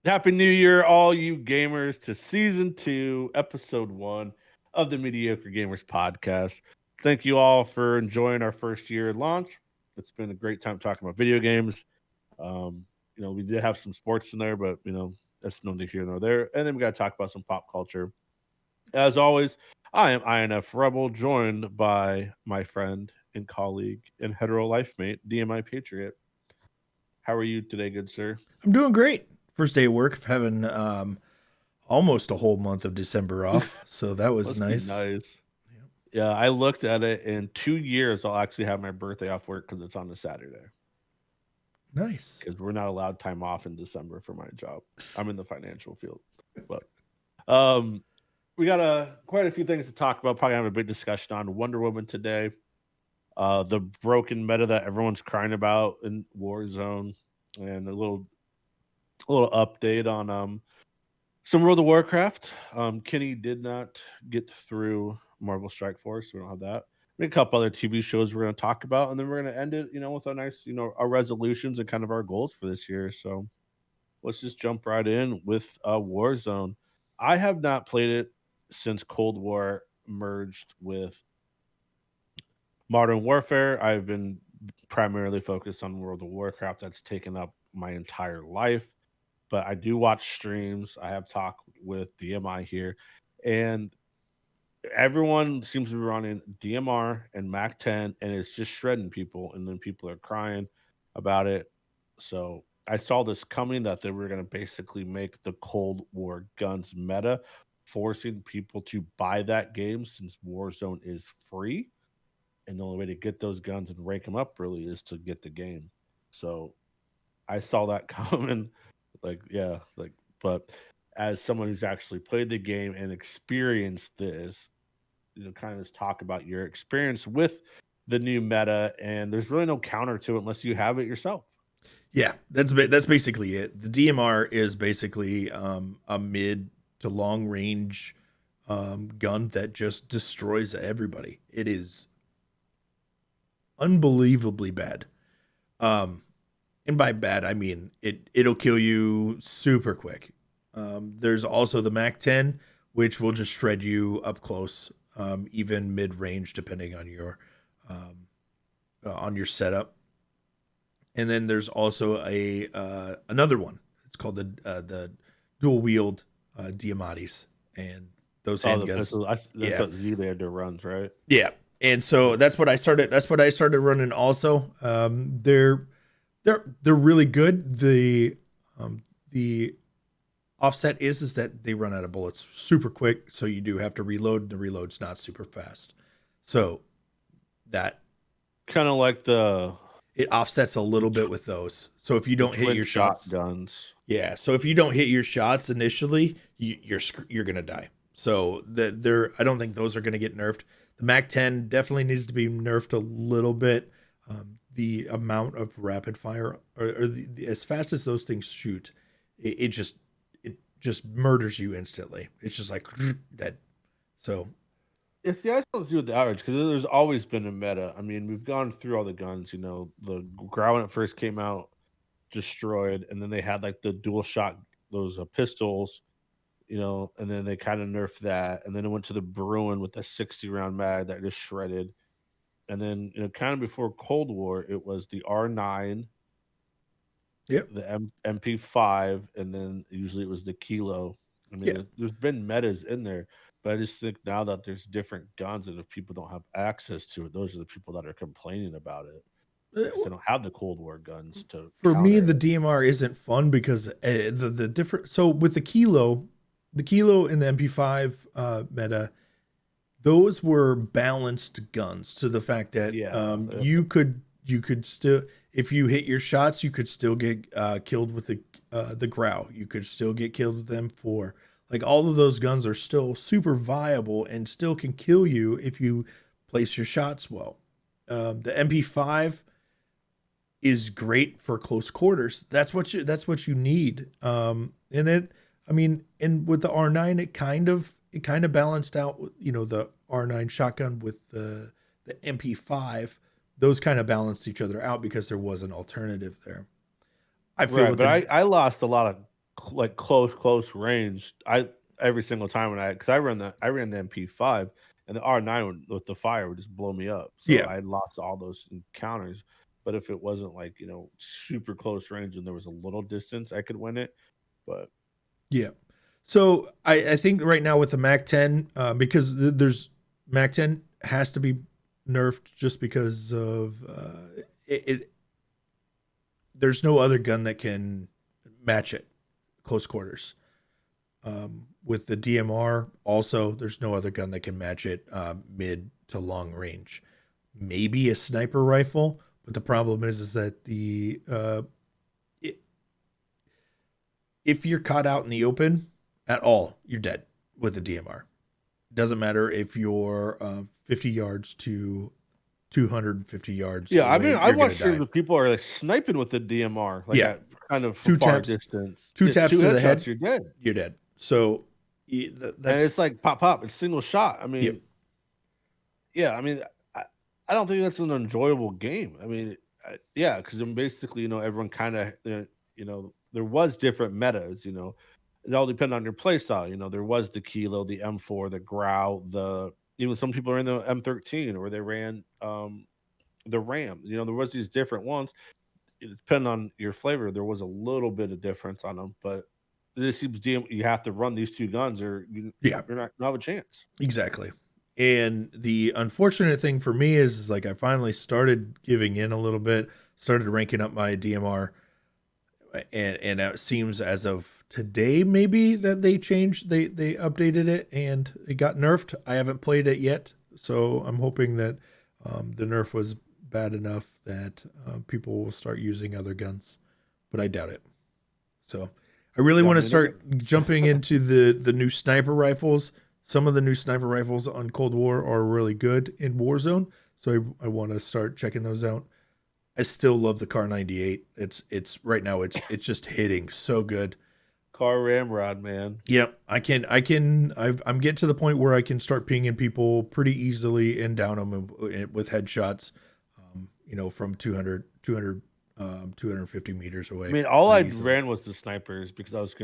Happy New Year, all you gamers, to Season 2, Episode 1 of the Mediocre Gamers podcast. Thank you all for enjoying our first year launch. It's been a great time talking about video games. We did have some sports in there, but, that's neither here nor there. And then we got to talk about some pop culture. As always, I am INF Rebel, joined by my friend and colleague and hetero life mate, DMI Patriot. How are you today, good sir? I'm doing great. First day of work, having almost a whole month of December off, so that was Must be nice. nice. Yeah, I looked at it. In 2 years, I'll actually have my birthday off work because it's on a Saturday. Nice. Because we're not allowed time off in December for my job. I'm in the financial field. But we got quite a few things to talk about. Probably have a big discussion on Wonder Woman today. The broken meta that everyone's crying about in Warzone, and a little update on some World of Warcraft. Kenny did not get through Marvel Strike Force. So we don't have that. A couple other TV shows we're going to talk about, and then we're going to end it, with a nice, our resolutions and kind of our goals for this year. So let's just jump right in with Warzone. I have not played it since Cold War merged with Modern Warfare. I've been primarily focused on World of Warcraft. That's taken up my entire life. But I do watch streams. I have talked with DMI here, and everyone seems to be running DMR and Mac 10, and it's just shredding people. And then people are crying about it. So I saw this coming that they were going to basically make the Cold War guns meta, forcing people to buy that game since Warzone is free. And the only way to get those guns and rank them up really is to get the game. So I saw that coming. But as someone who's actually played the game and experienced this, kind of just talk about your experience with the new meta. And there's really no counter to it unless you have it yourself. Yeah, that's basically it. The DMR is basically a mid to long range gun that just destroys everybody. It is unbelievably bad. And by bad, I mean it'll kill you super quick. There's also the Mac 10, which will just shred you up close, even mid range, depending on your setup. And then there's also another one. It's called the dual wield Diamatis, and those handguns. That's what Z-Lander runs, right? Yeah, and so that's what I started. That's what I started running. Also, they're really good. The offset is that they run out of bullets super quick, so you do have to reload. The reload's not super fast, so that kind of like it offsets a little bit with those. So if you don't hit your shots, guns, yeah. So if you don't hit your shots initially, you're gonna die. So I don't think those are gonna get nerfed. The Mac 10 definitely needs to be nerfed a little bit. The amount of rapid fire, or as fast as those things shoot, it just murders you instantly. It's just like dead. So if the ice don't see with the average, because there's always been a meta. I mean, we've gone through all the guns. The Grau when it first came out, destroyed, and then they had like the dual shot, those pistols, and then they kind of nerfed that, and then it went to the Bruin with a 60 round mag that just shredded. And then, kind of before Cold War, it was the R9, yep, the MP5, and then usually it was the Kilo. I mean, there's been metas in there, but I just think now that there's different guns, and if people don't have access to it, those are the people that are complaining about it. Because they don't have the Cold War guns to. For me, the DMR isn't fun because the different. So with the Kilo and the MP5 meta, those were balanced guns to the fact that you could still, if you hit your shots, you could still get killed with the Grau. You could still get killed with M4. Like all of those guns are still super viable and still can kill you if you place your shots well. The MP5 is great for close quarters. That's what you need. And then and with the R9, it kind of balanced out. The R9 shotgun with the MP5. Those kind of balanced each other out because there was an alternative there. I lost a lot of like close range. I every single time when because I ran the MP5 and the R9 with the fire would just blow me up. So Yeah, I lost all those encounters. But if it wasn't like super close range and there was a little distance, I could win it. But yeah. So I think right now with the Mac 10, because there's Mac 10 has to be nerfed just because of it. There's no other gun that can match it close quarters. With the DMR, also, there's no other gun that can match it mid to long range. Maybe a sniper rifle, but the problem is that if you're caught out in the open at all, you're dead with the DMR. Doesn't matter if you're 50 yards to 250 yards yeah, I mean, away, I you're gonna watched die. the people are like sniping with the DMR, like Yeah, at kind of two far taps, distance. two Yeah, taps two to the headshots, head, you're dead. you're dead. So And that's it's like pop, pop. It's single shot. I yep. mean, yeah, I mean, I don't think that's an enjoyable game. I mean, yeah, because basically, everyone kind of, there was different metas. It all depended on your play style. There was the Kilo, the M4, the Grau, even some people are in the M13 or they ran the Ram. There was these different ones. It depending on your flavor, there was a little bit of difference on them, but this seems you have to run these two guns or Yeah, you're not gonna have a chance. exactly. And the unfortunate thing for me is like I finally started giving in a little bit, started ranking up my DMR, and it seems as of today maybe that they changed, they updated it and it got nerfed. I haven't played it yet, so I'm hoping that the nerf was bad enough that people will start using other guns, but I doubt it. So I really Yeah, I want to mean, start jumping into the new sniper rifles. Some of the new sniper rifles on Cold War are really good in Warzone, so I want to start checking those out. I still love the Car 98. It's right now it's just hitting so good. car ramrod, man. Yep, I'm getting to the point where I can start pinging people pretty easily and down them with headshots. From 250 meters I away mean, all I pretty easily. ran was the snipers because I was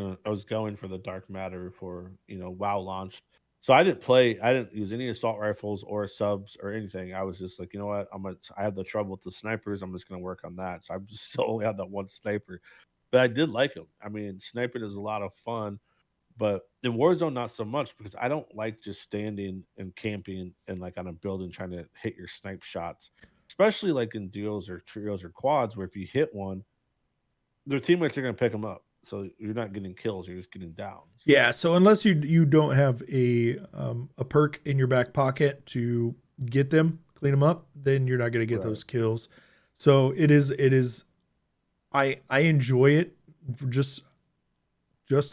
going for the dark matter before WoW launched. So I didn't use any assault rifles or subs or anything. I was just like, you know what, I have the trouble with the snipers. I'm just gonna work on that. So I'm just still only had that one sniper, but I did like him. I mean, sniping is a lot of fun, but in Warzone not so much because I don't like just standing and camping and like on a building trying to hit your snipe shots, especially like in duos or trios or quads where if you hit one their teammates are gonna pick them up. So you're not getting kills, you're just getting downs. Yeah, so unless you don't have a perk in your back pocket to get them, clean them up, then you're not going to get Right. those kills. So it is I enjoy it for just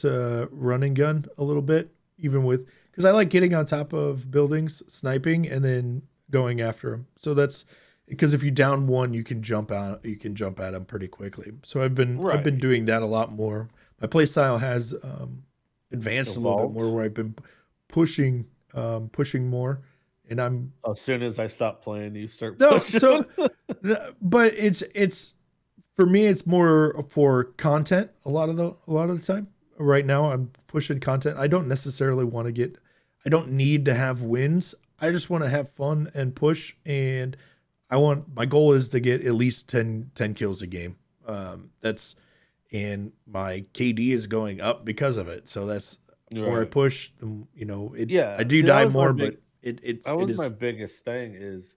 a run and gun a little bit, even with because I like getting on top of buildings, sniping, and then going after them. So that's because if you down one, you can jump at them pretty quickly. So I've been Right. doing that a lot more. My play style has advanced a little bit more, Evolved. where I've been pushing more, and I'm As soon as I stop playing, you start no pushing. so, but it's for me, it's more for content a lot of the time. Right now, I'm pushing content. I don't necessarily want to get. I don't need to have wins. I just want to have fun and push. And my goal is to get at least 10 kills a game. That's and my KD is going up because of it. So that's the more I Right. push, I Yeah. do See, that die was my more, big but it that was my is biggest thing is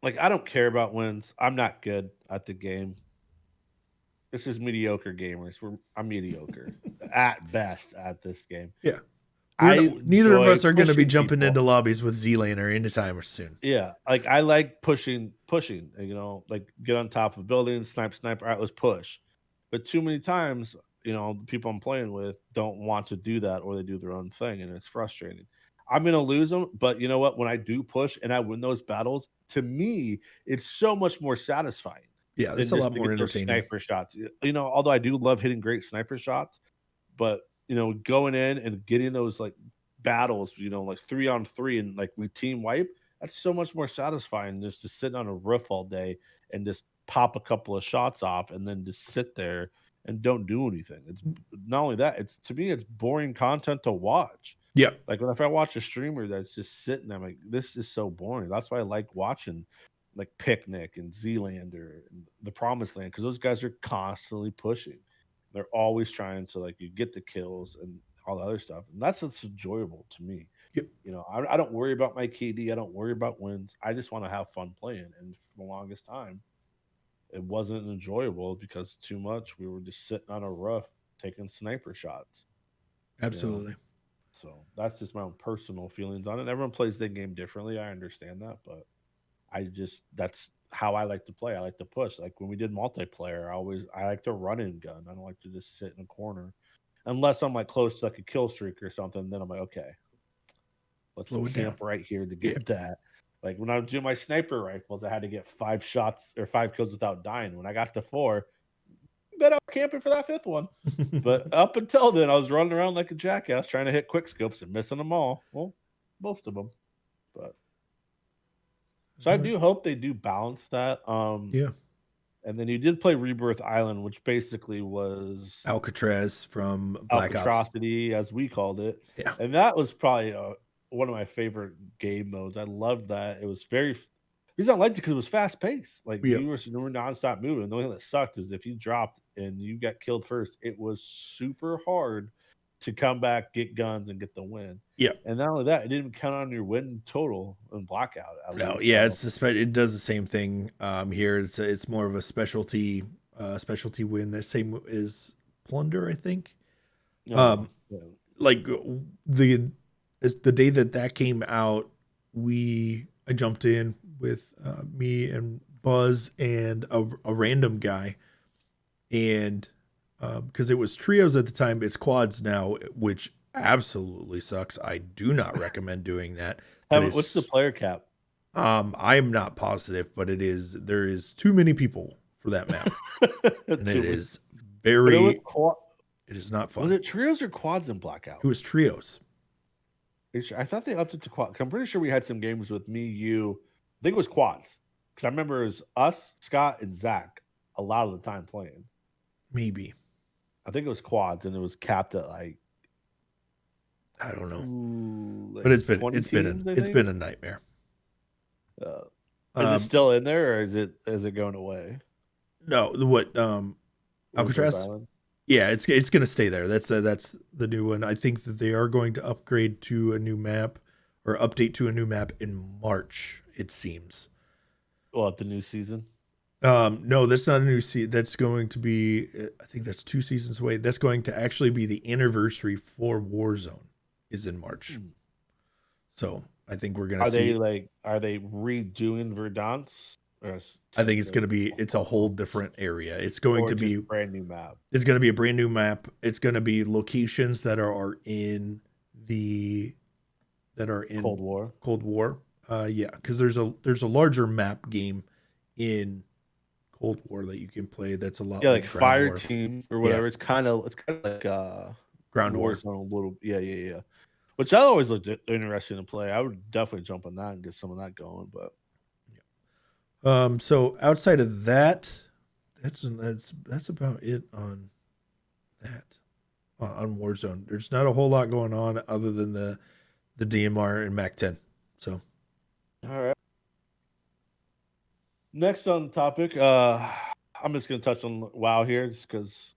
like I don't care about wins. I'm not good at the game. This is mediocre gamers. I'm mediocre at best at this game. yeah. I Neither of enjoy us are going to be pushing jumping people. into lobbies with Z-Laner anytime soon. Yeah, like I like pushing, like get on top of buildings, snipe. All right, let's push. But too many times, the people I'm playing with don't want to do that, or they do their own thing, and it's frustrating. I'm gonna lose them, but you know what? When I do push and I win those battles, to me, it's so much more satisfying Yeah, than that's a just lot to more get those entertaining. sniper shots. Although I do love hitting great sniper shots, but going in and getting those like battles, like 3 on 3 and like we team wipe, that's so much more satisfying than just sitting on a roof all day and just pop a couple of shots off and then just sit there and don't do anything. It's not only that, it's to me, it's boring content to watch. Yeah, Like if I watch a streamer that's just sitting, I'm like, this is so boring. That's why I like watching like Picnic and Zlander and the Promised Land, because those guys are constantly pushing. They're always trying to like you get the kills and all the other stuff. And that's what's enjoyable to me. yep, I don't worry about my KD. I don't worry about wins. I just want to have fun playing. And for the longest time, it wasn't enjoyable because too much. We were just sitting on a roof taking sniper shots. You know, absolutely. so that's just my own personal feelings on it. Everyone plays the game differently. I understand that, but that's how I like to play. I like to push. Like when we did multiplayer, I like to run and gun. I don't like to just sit in a corner. Unless I'm like close to like a kill streak or something, then I'm like, okay, let's Slow it down. camp right here to Yeah. get that. Like when I was doing my sniper rifles, I had to get 5 shots or 5 kills without dying. When I got to 4, I bet I was camping for that 5th one. But up until then, I was running around like a jackass trying to hit quick scopes and missing them all. Well, most of them. But so I All right. do hope they do balance that. Yeah. And then you did play Rebirth Island, which basically was Alcatraz from Black Ops. Alcatrocity, as we called it. Yeah. And that was probably one of my favorite game modes. I loved that. It was very. The reason I liked it because it was fast paced. Like Yeah. you were nonstop moving. The only thing that sucked is if you dropped and you got killed first, it was super hard to come back, get guns, and get the win. Yeah. And not only that, it didn't count on your win total in Blackout. At No, least. yeah, So, it does the same thing here. It's more of a specialty win. That same is Plunder, I think. yeah. Like the day that came out, I jumped in with me and Buzz and a random guy, and because it was trios at the time, it's quads now, which absolutely sucks. I do not recommend doing that. What's the player cap? I am not positive, but there is too many people for that map. And it is very it is not fun. Was it trios or quads in Blackout? It was trios. I thought they upped it to quads. I'm pretty sure we had some games with me, you. I think it was quads. Because I remember it was us, Scott, and Zach a lot of the time playing. Maybe. I think it was quads, and it was capped at like I don't know. Like but it's been a nightmare. Is it still in there, or is it going away? No, what Alcatraz? Yeah, it's gonna stay there. That's the new one. I think that they are going to upgrade to a new map or update to a new map in March. It seems. Well, at the new season. No, that's not a new season. That's going to be. I think that's 2 seasons away. That's going to actually be the anniversary for Warzone. Is in March. So I think we're gonna see. Are they redoing Verdansk? I think it's a whole different area. It's going to be a brand new map. It's going to be a brand new map. It's going to be locations that are in Cold War. Cold War. Yeah, because there's a larger map game in Cold War that you can play. That's a lot like Fire Team or whatever. Yeah. It's kind of like Ground War. A little. Yeah. Which I always looked interesting to play. I would definitely jump on that and get some of that going. But so outside of that, that's about it on that on Warzone. There's not a whole lot going on other than the DMR and Mac 10. So, all right. Next on the topic, I'm just going to touch on WoW here, just because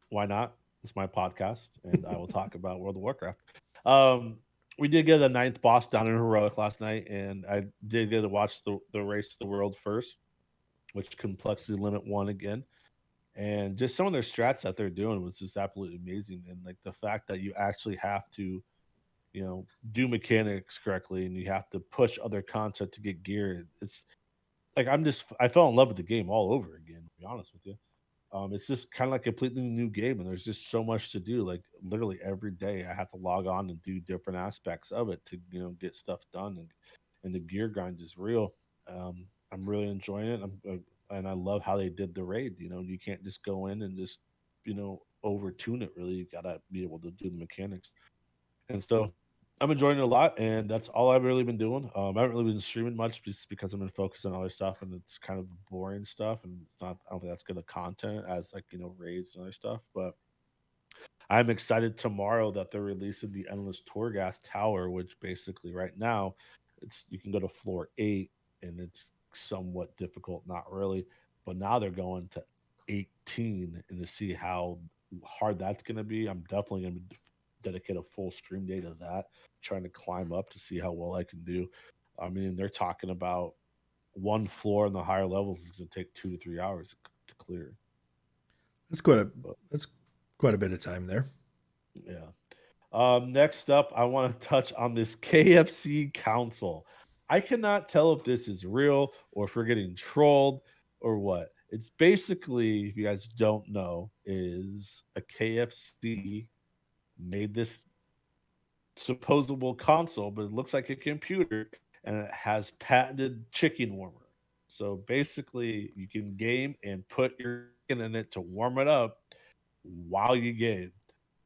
why not? It's my podcast, and I will talk about World of Warcraft. We did get the 9th boss down in Heroic last night, and I did get to watch the race to the world first, which complexity limit 1 again. And just some of their strats that they're doing was just absolutely amazing. And like the fact that you actually have to, do mechanics correctly, and you have to push other content to get gear. It's like I fell in love with the game all over again, to be honest with you. It's just kind of like a completely new game, and there's just so much to do. Like literally every day, I have to log on and do different aspects of it to get stuff done, and the gear grind is real. I'm really enjoying it. And I love how they did the raid. You can't just go in and just over tune it. Really, you gotta be able to do the mechanics. And so, I'm enjoying it a lot, and that's all I've really been doing. I haven't really been streaming much just because I've been focused on other stuff, and it's kind of boring stuff, and it's not. I don't think that's good of content as like raids and other stuff. But I'm excited tomorrow that they're releasing the Endless Tour Gas Tower, which basically right now it's you can go to floor 8 and it's somewhat difficult, not really. But now they're going to 18 and to see how hard that's going to be. I'm definitely going to dedicate a full stream day to that, trying to climb up to see how well I can do. I mean, they're talking about one floor in the higher levels is going to take 2 to 3 hours to clear. That's quite a But that's quite a bit of time there. yeah. Next up, I want to touch on this KFC council. I cannot tell if this is real or if we're getting trolled or what. It's basically, if you guys don't know, is a KFC made this supposable console, but it looks like a computer and it has patented chicken warmer. So basically, you can game and put your chicken in it to warm it up while you game.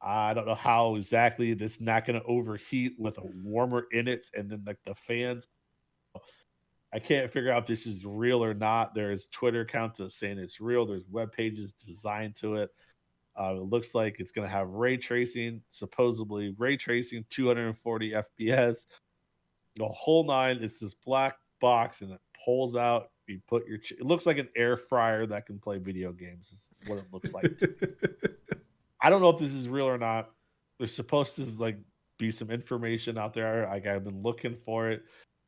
I don't know how exactly this not going to overheat with a warmer in it, and then like the fans. I can't figure out if this is real or not. There's Twitter accounts saying it's real. There's web pages designed to it. It looks like it's going to have ray tracing, supposedly ray tracing, 240 FPS, the whole nine. It's this black box and it pulls out. You put your. It looks like an air fryer that can play video games. Is what it looks like. I don't know if this is real or not. There's supposed to like be some information out there. Like I've been looking for it,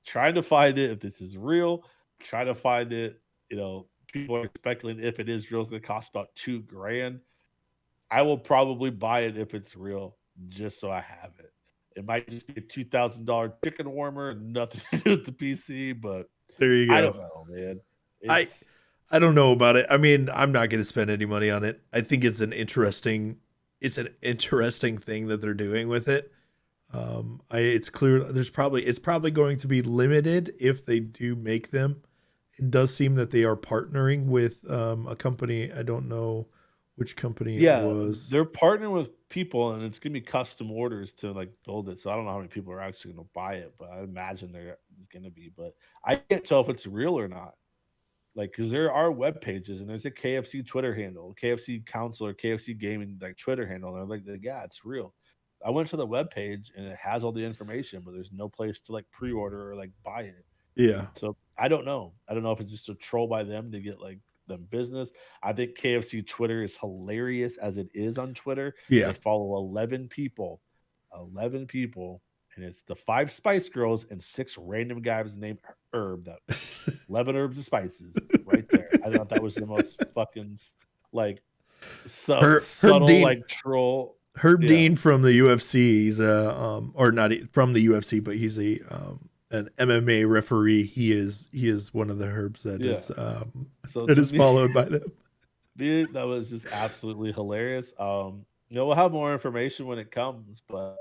trying to find it. If this is real, trying to find it. People are speculating if it is real, it's going to cost about $2,000. I will probably buy it if it's real, just so I have it. It might just be a $2,000 chicken warmer, nothing to do with the PC, but There you I go. don't know, man. I It's I don't know about it. I mean, I'm not going to spend any money on it. I think it's an interesting thing that they're doing with it. It's clear it's probably going to be limited if they do make them. It does seem that they are partnering with a company. I don't know which company it yeah, was. they're partnering with people, and it's gonna be custom orders to like build it. So I don't know how many people are actually gonna buy it, but I imagine there is gonna be. But I can't tell if it's real or not. Like, because there are web pages and there's a KFC Twitter handle, KFC Council or KFC Gaming like Twitter handle. And I'm like, yeah, it's real. I went to the web page and it has all the information, but there's no place to like pre-order or like buy it. Yeah, So I don't know. I don't know if it's just a troll by them to get like them business. I think KFC Twitter is hilarious as it is on Twitter. yeah. They follow 11 people, and it's the 5 Spice Girls and 6 random guys named Herb. That 11 herbs and spices right there. I thought that was the most fucking like Herb subtle Dean like troll. Herb Yeah, Dean from the UFC. He's a or not from the UFC, but he's a an MMA referee. He is one of the herbs that yeah. is So that to is me, followed by them. that was just absolutely hilarious. We'll have more information when it comes, but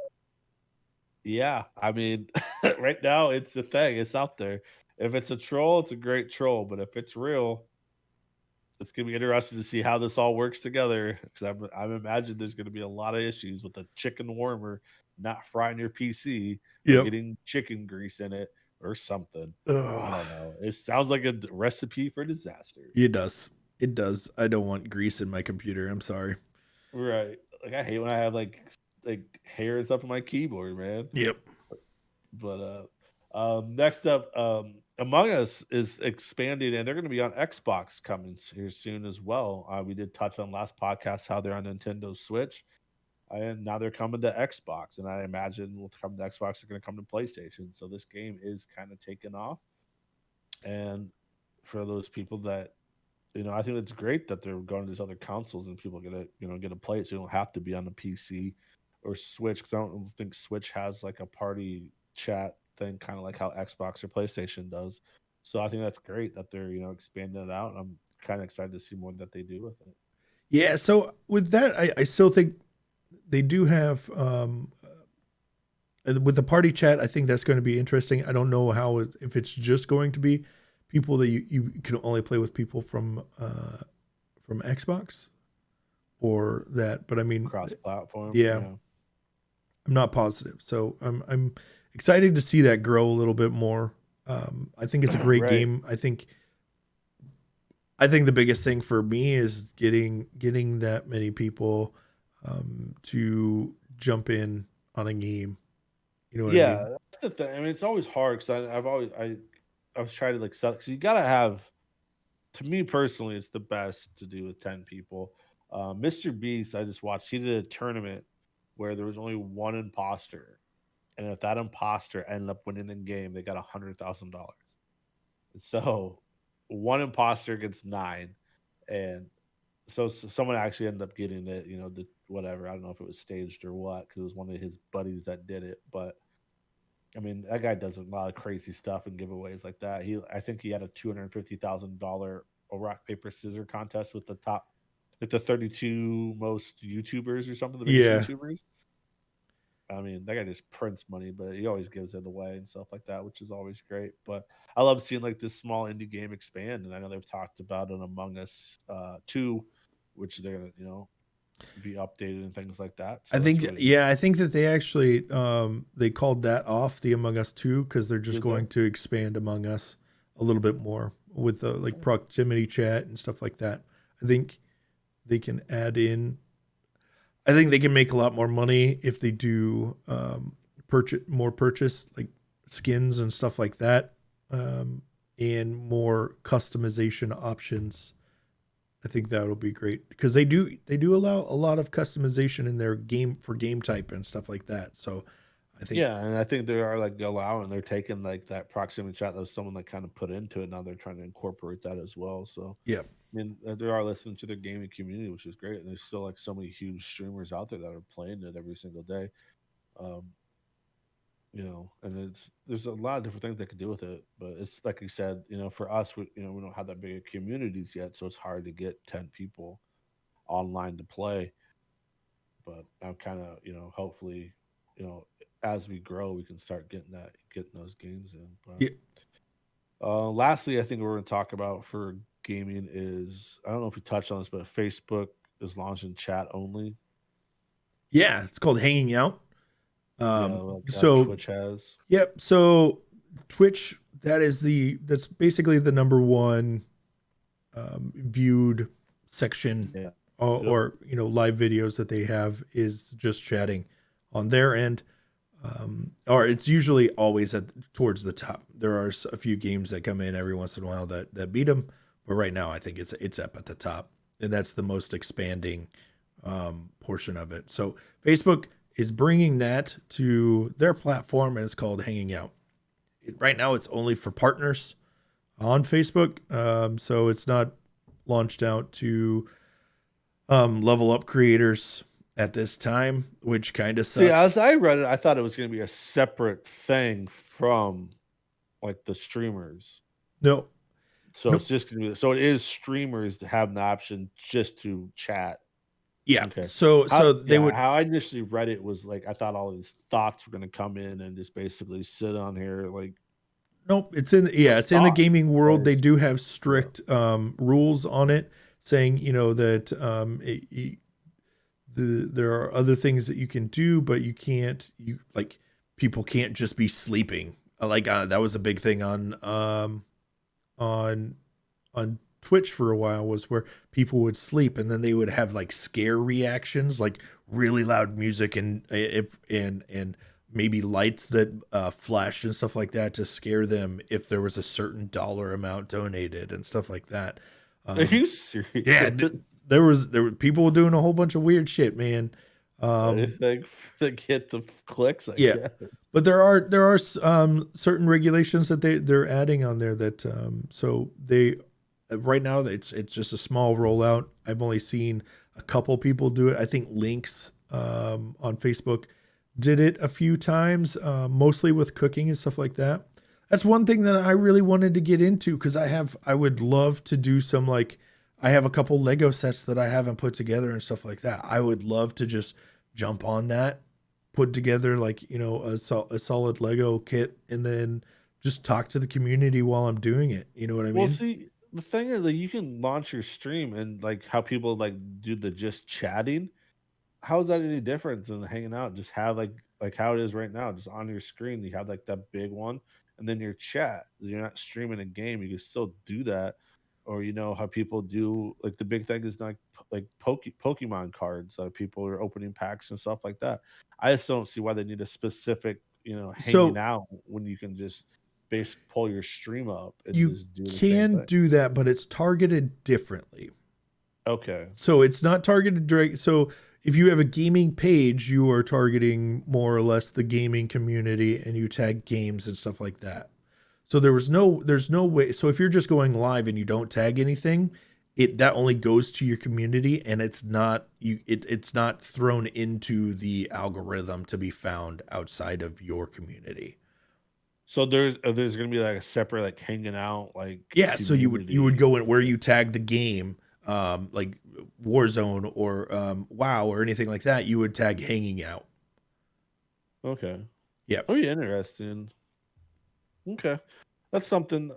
yeah, I mean, right now it's a thing. It's out there. If it's a troll, it's a great troll. But if it's real, it's gonna be interesting to see how this all works together. Because I'm imagined there's gonna be a lot of issues with the chicken warmer not frying your PC or Yep. getting chicken grease in it or something. I Ugh. don't know. It sounds like a recipe for disaster. It does. It does. I don't want grease in my computer. I'm sorry. Right. Like I hate when I have like hair and stuff on my keyboard, man. Yep. But next up, Among Us is expanding, and they're going to be on Xbox coming here soon as well. We did touch on last podcast how they're on Nintendo Switch, and now they're coming to Xbox, and I imagine will come to Xbox. They're going to come to PlayStation. So this game is kind of taking off, and for those people that I think it's great that they're going to these other consoles and people get to play it, so you don't have to be on the PC or Switch. Because I don't think Switch has like a party chat thing, kind of like how Xbox or PlayStation does. So I think that's great that they're expanding it out. And I'm kind of excited to see more that they do with it. Yeah. So with that, I still think they do have with the party chat. I think that's going to be interesting. I don't know if it's just going to be people that you can only play with people from Xbox or that. But I mean, Cross platform, yeah. I'm not positive. So I'm excited to see that grow a little bit more. I think it's a great Right. game. I think the biggest thing for me is getting that many people to jump in on a game. You know what I Yeah, mean? that's the thing. I mean, it's always hard because I've always I was trying to like sell because you gotta have. To me personally, it's the best to do with 10 people. Mr. Beast, I just watched. He did a tournament where there was only one imposter, and if that imposter ended up winning the game, they got $100,000. So one imposter against nine, and so someone actually ended up getting it. You know, the whatever. I don't know if it was staged or what, because it was one of his buddies that did it. But I mean, that guy does a lot of crazy stuff and giveaways like that. I think he had a $250,000 rock paper scissors contest with the top, like the 32 most YouTubers or something, the biggest Yeah, YouTubers. I mean, that guy just prints money, but he always gives it away and stuff like that, which is always great. But I love seeing like this small indie game expand, and I know they've talked about an Among Us 2, which they're gonna be updated and things like that. I So that's think really yeah, I think that they actually they called that off the Among Us 2 because they're just did they? going to expand Among Us a little bit more with the like proximity chat and stuff like that. I think they can add in. I think they can make a lot more money if they do purchase like skins and stuff like that, and more customization options. I think that'll be great because they do allow a lot of customization in their game for game type and stuff like that. So I think Yeah, and I think they are like allowing they're taking like that proximity chat that was someone that kind of put into it. Now they're trying to incorporate that as well. So yeah, I mean, they are listening to their gaming community, which is great. And there's still like so many huge streamers out there that are playing it every single day. Um, and there's a lot of different things they could do with it. But it's like you said, for us, we don't have that big of communities yet, so it's hard to get 10 people online to play. But I'm kind of, hopefully, you know, as we grow, we can start getting those games in. But yeah, lastly, I think we're going to talk about for gaming is I don't know if we touched on this, but Facebook is launching chat only. yeah. It's called hanging out. Yeah, Um, like how so Twitch has. yep. So Twitch that's basically the number one viewed section, Yeah. Yep. or live videos that they have is just chatting on their end, or it's usually always towards the top. There are a few games that come in every once in a while that beat them, but right now I think it's up at the top, and that's the most expanding portion of it. So Facebook is bringing that to their platform, and it's called Hanging Out. Right now, it's only for partners on Facebook, so it's not launched out to level up creators at this time, which kind of See, as sucks. I read it, I thought it was going to be a separate thing from like the streamers. No, So no, it's just going to be so it is streamers to have an option just to chat. yeah. Okay. So they Yeah, would how I initially read it was like I thought all of these thoughts were going to come in and just basically sit on here like nope. It's in the thought. gaming But world. They it's do have yeah. strict rules on it, saying that there are other things that you can do, but you can't. You like people can't just be sleeping. Like that was a big thing on on Twitch for a while, was where people would sleep and then they would have like scare reactions, like really loud music and if and maybe lights that flashed and stuff like that to scare them if there was a certain dollar amount donated and stuff like that. Are Um, you serious? yeah, there were people doing a whole bunch of weird shit, man. Um, Like to get the clicks, I yeah, guess. but there are certain regulations that they're adding on there that so they right now it's just a small rollout. I've only seen a couple people do it. I think Links on Facebook did it a few times, mostly with cooking and stuff like that. That's one thing that I really wanted to get into because I would love to do some like I have a couple Lego sets that I haven't put together and stuff like that. I would love to just jump on that, put together like a solid Lego kit, and then just talk to the community while I'm doing it. You know what I Well, mean? see, the thing is like you can launch your stream and like how people like do the just chatting. How is that any different than hanging out? Just have like like how it is right now, just on your screen. You have like that big one, and then your chat. You're not streaming a game. You can still do that, or you know how people do. Like the big thing is like Pokemon cards. People are opening packs and stuff like that. I just don't see why they need a specific, hanging So out when you can just pull your stream up and you just do the same can thing. do that, but it's targeted differently. Okay. So it's not targeted direct. So if you have a gaming page, you are targeting more or less the gaming community, and you tag games and stuff like that. So there's no way. So if you're just going live and you don't tag anything, that only goes to your community, and it's not it's not thrown into the algorithm to be found outside of your community. So there's gonna be like a separate like hanging out like Yeah, so you would go in where community. you tag the game, like Warzone or WoW or anything like that. You would tag hanging out. Okay. Yep. Oh, yeah, interesting. Okay, that's something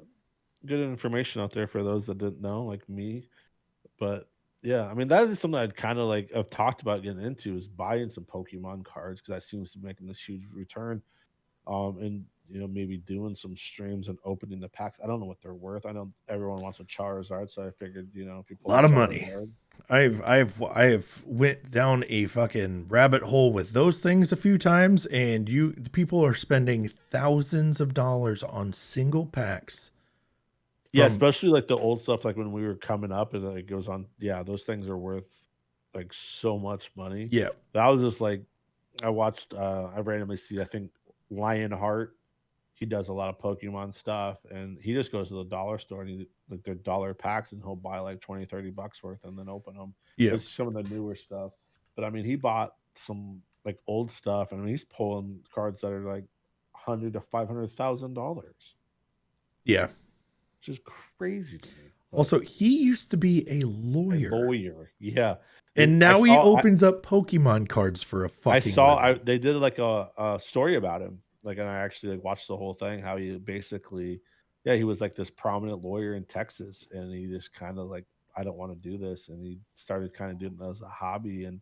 good information out there for those that didn't know, like me. But yeah, I mean that is something I'd kind of like have talked about getting into is buying some Pokemon cards because that seems to be making this huge return. And maybe doing some streams and opening the packs. I don't know what they're worth. I know everyone wants a Charizard, so I figured if you A pull a lot of money. Charizard. I've went down a fucking rabbit hole with those things a few times, and people are spending thousands of dollars on single packs. Yeah, especially like the old stuff, like when we were coming up, and then it goes on. Yeah, those things are worth like so much money. Yeah. But I was just like, I watched. I randomly see. I think Lionheart. He does a lot of Pokemon stuff, and he just goes to the dollar store and like their dollar packs, and he'll buy like 20-30 bucks worth and then open them. Yeah. It's some of the newer stuff, but I mean, he bought some like old stuff, and I mean, he's pulling cards that are like $100,000 to $500,000, Yeah. which is crazy to me. But Also, he used to be a a lawyer, lawyer, yeah. and I now he saw. opens up Pokemon cards for a I fucking saw. living. They did like a story about him, like, and I actually like watched the whole thing. How he basically, yeah, he was like this prominent lawyer in Texas, and he just kind of like, I don't want to do this, and he started kind of doing it as a hobby, and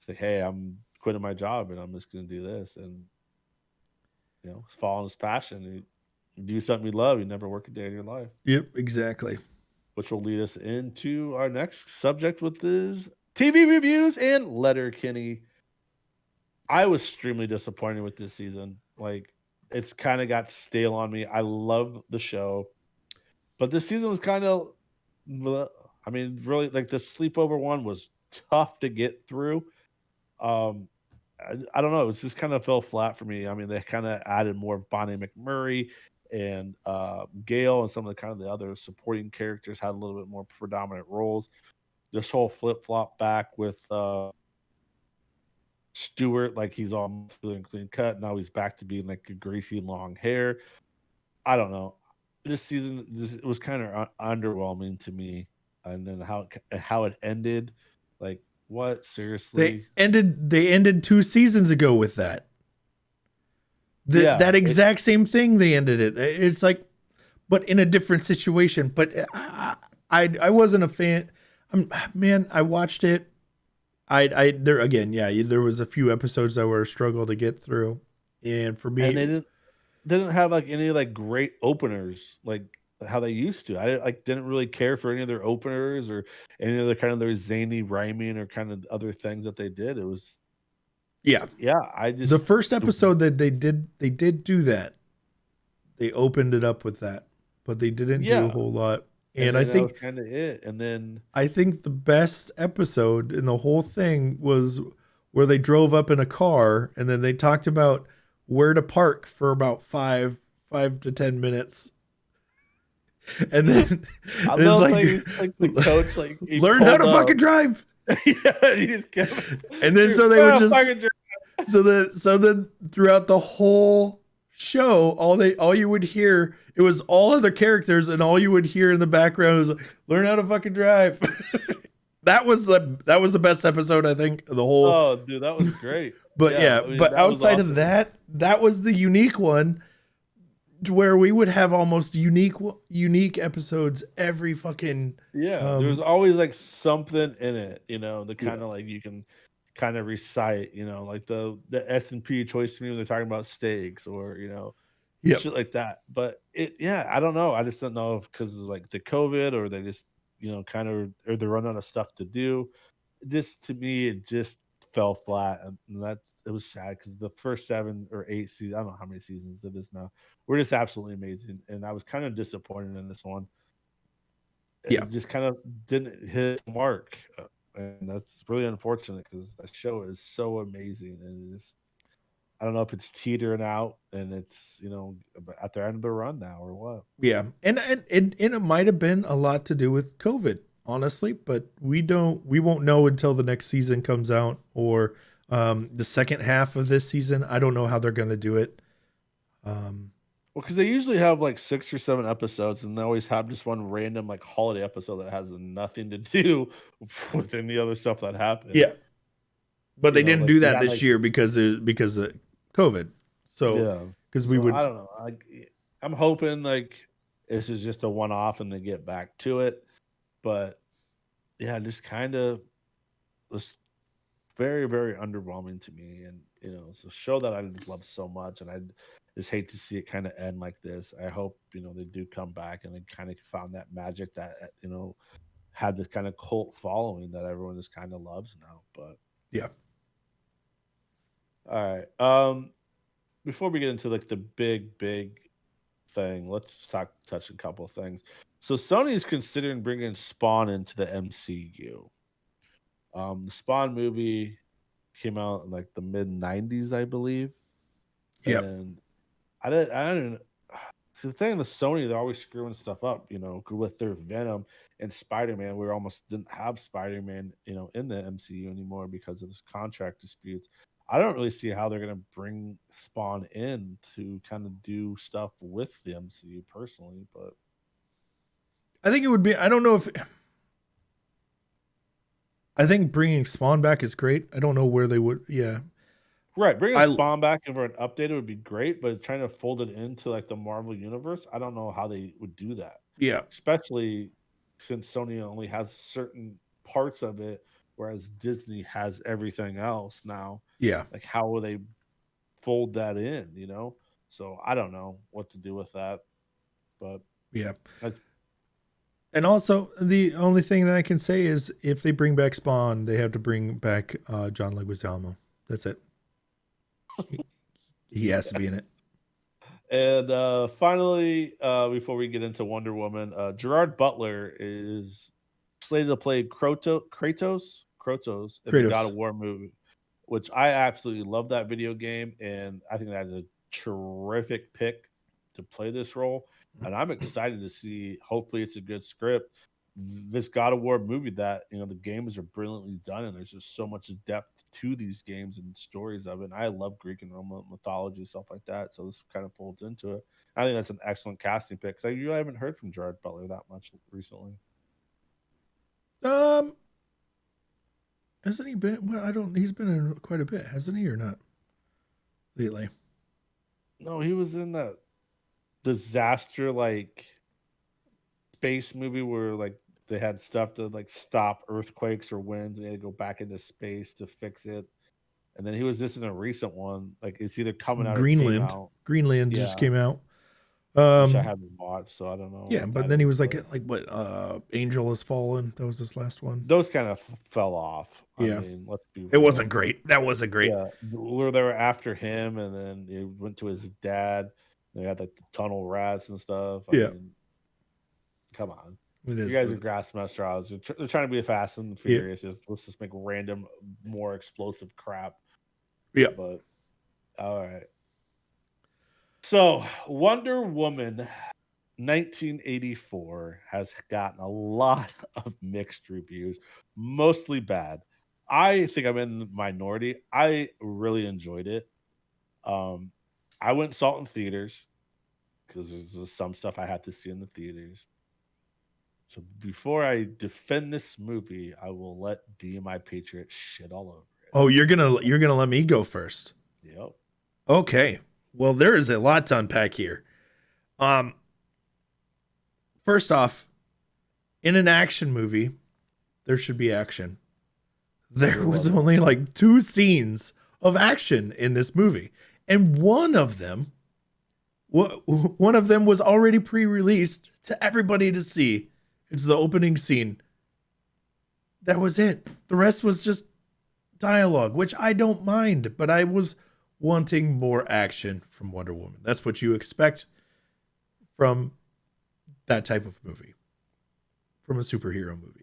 say, hey, I'm quitting my job, and I'm just going to do this, and follow his passion. You do something you love, you never work a day in your life, Yep, exactly. which will lead us into our next subject, with is TV reviews and Letterkenny. I was extremely disappointed with this season. Like, it's kind of got stale on me. I love the show, but this season was kind of, I mean, really, like the sleepover one was tough to get through. I don't know. It's just kind of fell flat for me. I mean, they kind of added more of Bonnie McMurray and Gail, and some of the kind of the other supporting characters had a little bit more predominant roles. This whole flip flop back with Stewart, like he's all muscular and clean cut. Now he's back to being like a greasy long hair. I don't know. This season, it was kind of underwhelming to me, and then how it ended. Like, what? They Seriously? ended 2 seasons ago with that. Yeah. That exact same thing they ended it. It's like, but in a different situation. But I wasn't a fan. Man, I watched it. There again, yeah, there was a few episodes that were a struggle to get through, and for And me, they didn't have like any like great openers like how they used to. I like didn't really care for any of their openers or any other kind of their zany rhyming or kind of other things that they did. It was, yeah, yeah, I the just first episode that they did do that. They opened it up with that, but they didn't do a yeah, whole lot. and And I then that was think kind of it. And then the best episode in the whole thing was where they drove up in a car and then they talked about where to park for about 5 to 10 minutes. And then I it's love like the coach like he learn how to pulled fucking up. drive. Yeah, he just kept, And then so they would just so then throughout the whole show, all you would hear, it was all other characters, and all you would hear in the background was learn how to fucking drive. That was the best episode, I think, of the whole. Oh, dude, that was great. But yeah, I mean, but that was outside awesome. of that, that was the unique one, to where we would have almost unique episodes every fucking. Yeah, there was always like something in it, the Yeah. kind of like you can kind of recite, like the S&P choice to me when they're talking about steaks or, Yep. shit like that. But yeah, I don't know. I just don't know if because of like the COVID or they just, kind of, or they're running out of stuff to do. Just to me, it just fell flat. And it was sad because the first 7 or 8 seasons, I don't know how many seasons it is now, were just absolutely amazing. And I was kind of disappointed in this one. Yeah. It just kind of didn't hit the mark. And that's really unfortunate because that show is so amazing. And it just, I don't know if it's teetering out and it's, at the end of the run now or what. Yeah. And it might have been a lot to do with COVID, honestly, but we won't know until the next season comes out or the second half of this season. I don't know how they're going to do it. Well, because they usually have like 6 or 7 episodes, and they always have just one random like holiday episode that has nothing to do with any other stuff that happened. Yeah. But they didn't Like do they that had this like, year because of COVID. So, yeah. because we So would, I don't know. I'm hoping like this is just a one off and they get back to it. But yeah, just kind of was very, very underwhelming to me. And it's a show that I just love so much, and I just hate to see it kind of end like this. I hope they do come back and they kind of found that magic that had this kind of cult following that everyone just kind of loves now. But yeah. all right, before we get into like the big thing, let's touch a couple of things. So Sony is considering bringing Spawn into the MCU. The Spawn movie came out in like the mid 90s, I believe. Yep. And I didn't see the thing with Sony, they're always screwing stuff up, with their Venom and Spider-Man. We almost didn't have Spider-Man, in the MCU anymore because of this contract disputes. I don't really see how they're gonna bring Spawn in to kind of do stuff with the MCU personally, but I think it would be, I don't know if, I think bringing Spawn back is great. I don't know where they would, yeah. right, bringing I, Spawn back and for an update would be great, but trying to fold it into like the Marvel universe, I don't know how they would do that. yeah. Especially since Sony only has certain parts of it, whereas Disney has everything else now. Yeah. Like, how will they fold that in? So I don't know what to do with that, but Yeah. that's, And also, the only thing that I can say is if they bring back Spawn, they have to bring back John Leguizamo. That's it. He has to be in it. and finally, before we get into Wonder Woman, Gerard Butler is slated to play Kratos in the God Kratos. of War movie, which I absolutely love that video game, and I think that's a terrific pick to play this role. And I'm excited to see. Hopefully, it's a good script. This God of War movie that the games are brilliantly done, and there's just so much depth to these games and stories of it. And I love Greek and Roman mythology, stuff like that. So this kind of folds into it. I think that's an excellent casting pick. Because I haven't heard from Gerard Butler that much recently. Um, hasn't he been? Well, I don't. He's been in quite a bit, hasn't he, or not? Lately. No, he was in that disaster like space movie where like they had stuff to like stop earthquakes or winds and they had to go back into space to fix it. And then he was just in a recent one, like it's either coming out or came Greenland. out. Greenland just Yeah, came out. which I haven't watched, so I don't know Yeah, what but that then he is. was like But what? Angel Has Fallen. That was his last one. those kind of fell off. I Yeah, mean, let's be it wasn't real. great. That wasn't great. Yeah, where they were after him, and then it went to his dad. They had like the tunnel rats and stuff. I Yeah, mean, come on. it You is. guys are grass masters. They're trying to be fast and Yeah, furious. Let's just make random, more explosive crap. yeah. But all right. So Wonder Woman 1984 has gotten a lot of mixed reviews, mostly bad. I think I'm in the minority. I really enjoyed it. I went and saw it in theaters because there's some stuff I had to see in the theaters. So before I defend this movie, I will let DMI Patriot shit all over it. Oh, you're gonna let me go first. Yep. Okay. Well, there is a lot to unpack here. Um, First off, in an action movie, there should be action. There was only like 2 scenes of action in this movie, and one of them was already pre-released to everybody to see. It's the opening scene. That was it. The rest was just dialogue, which I don't mind, but I was wanting more action from Wonder Woman. That's what you expect from that type of movie, from a superhero movie.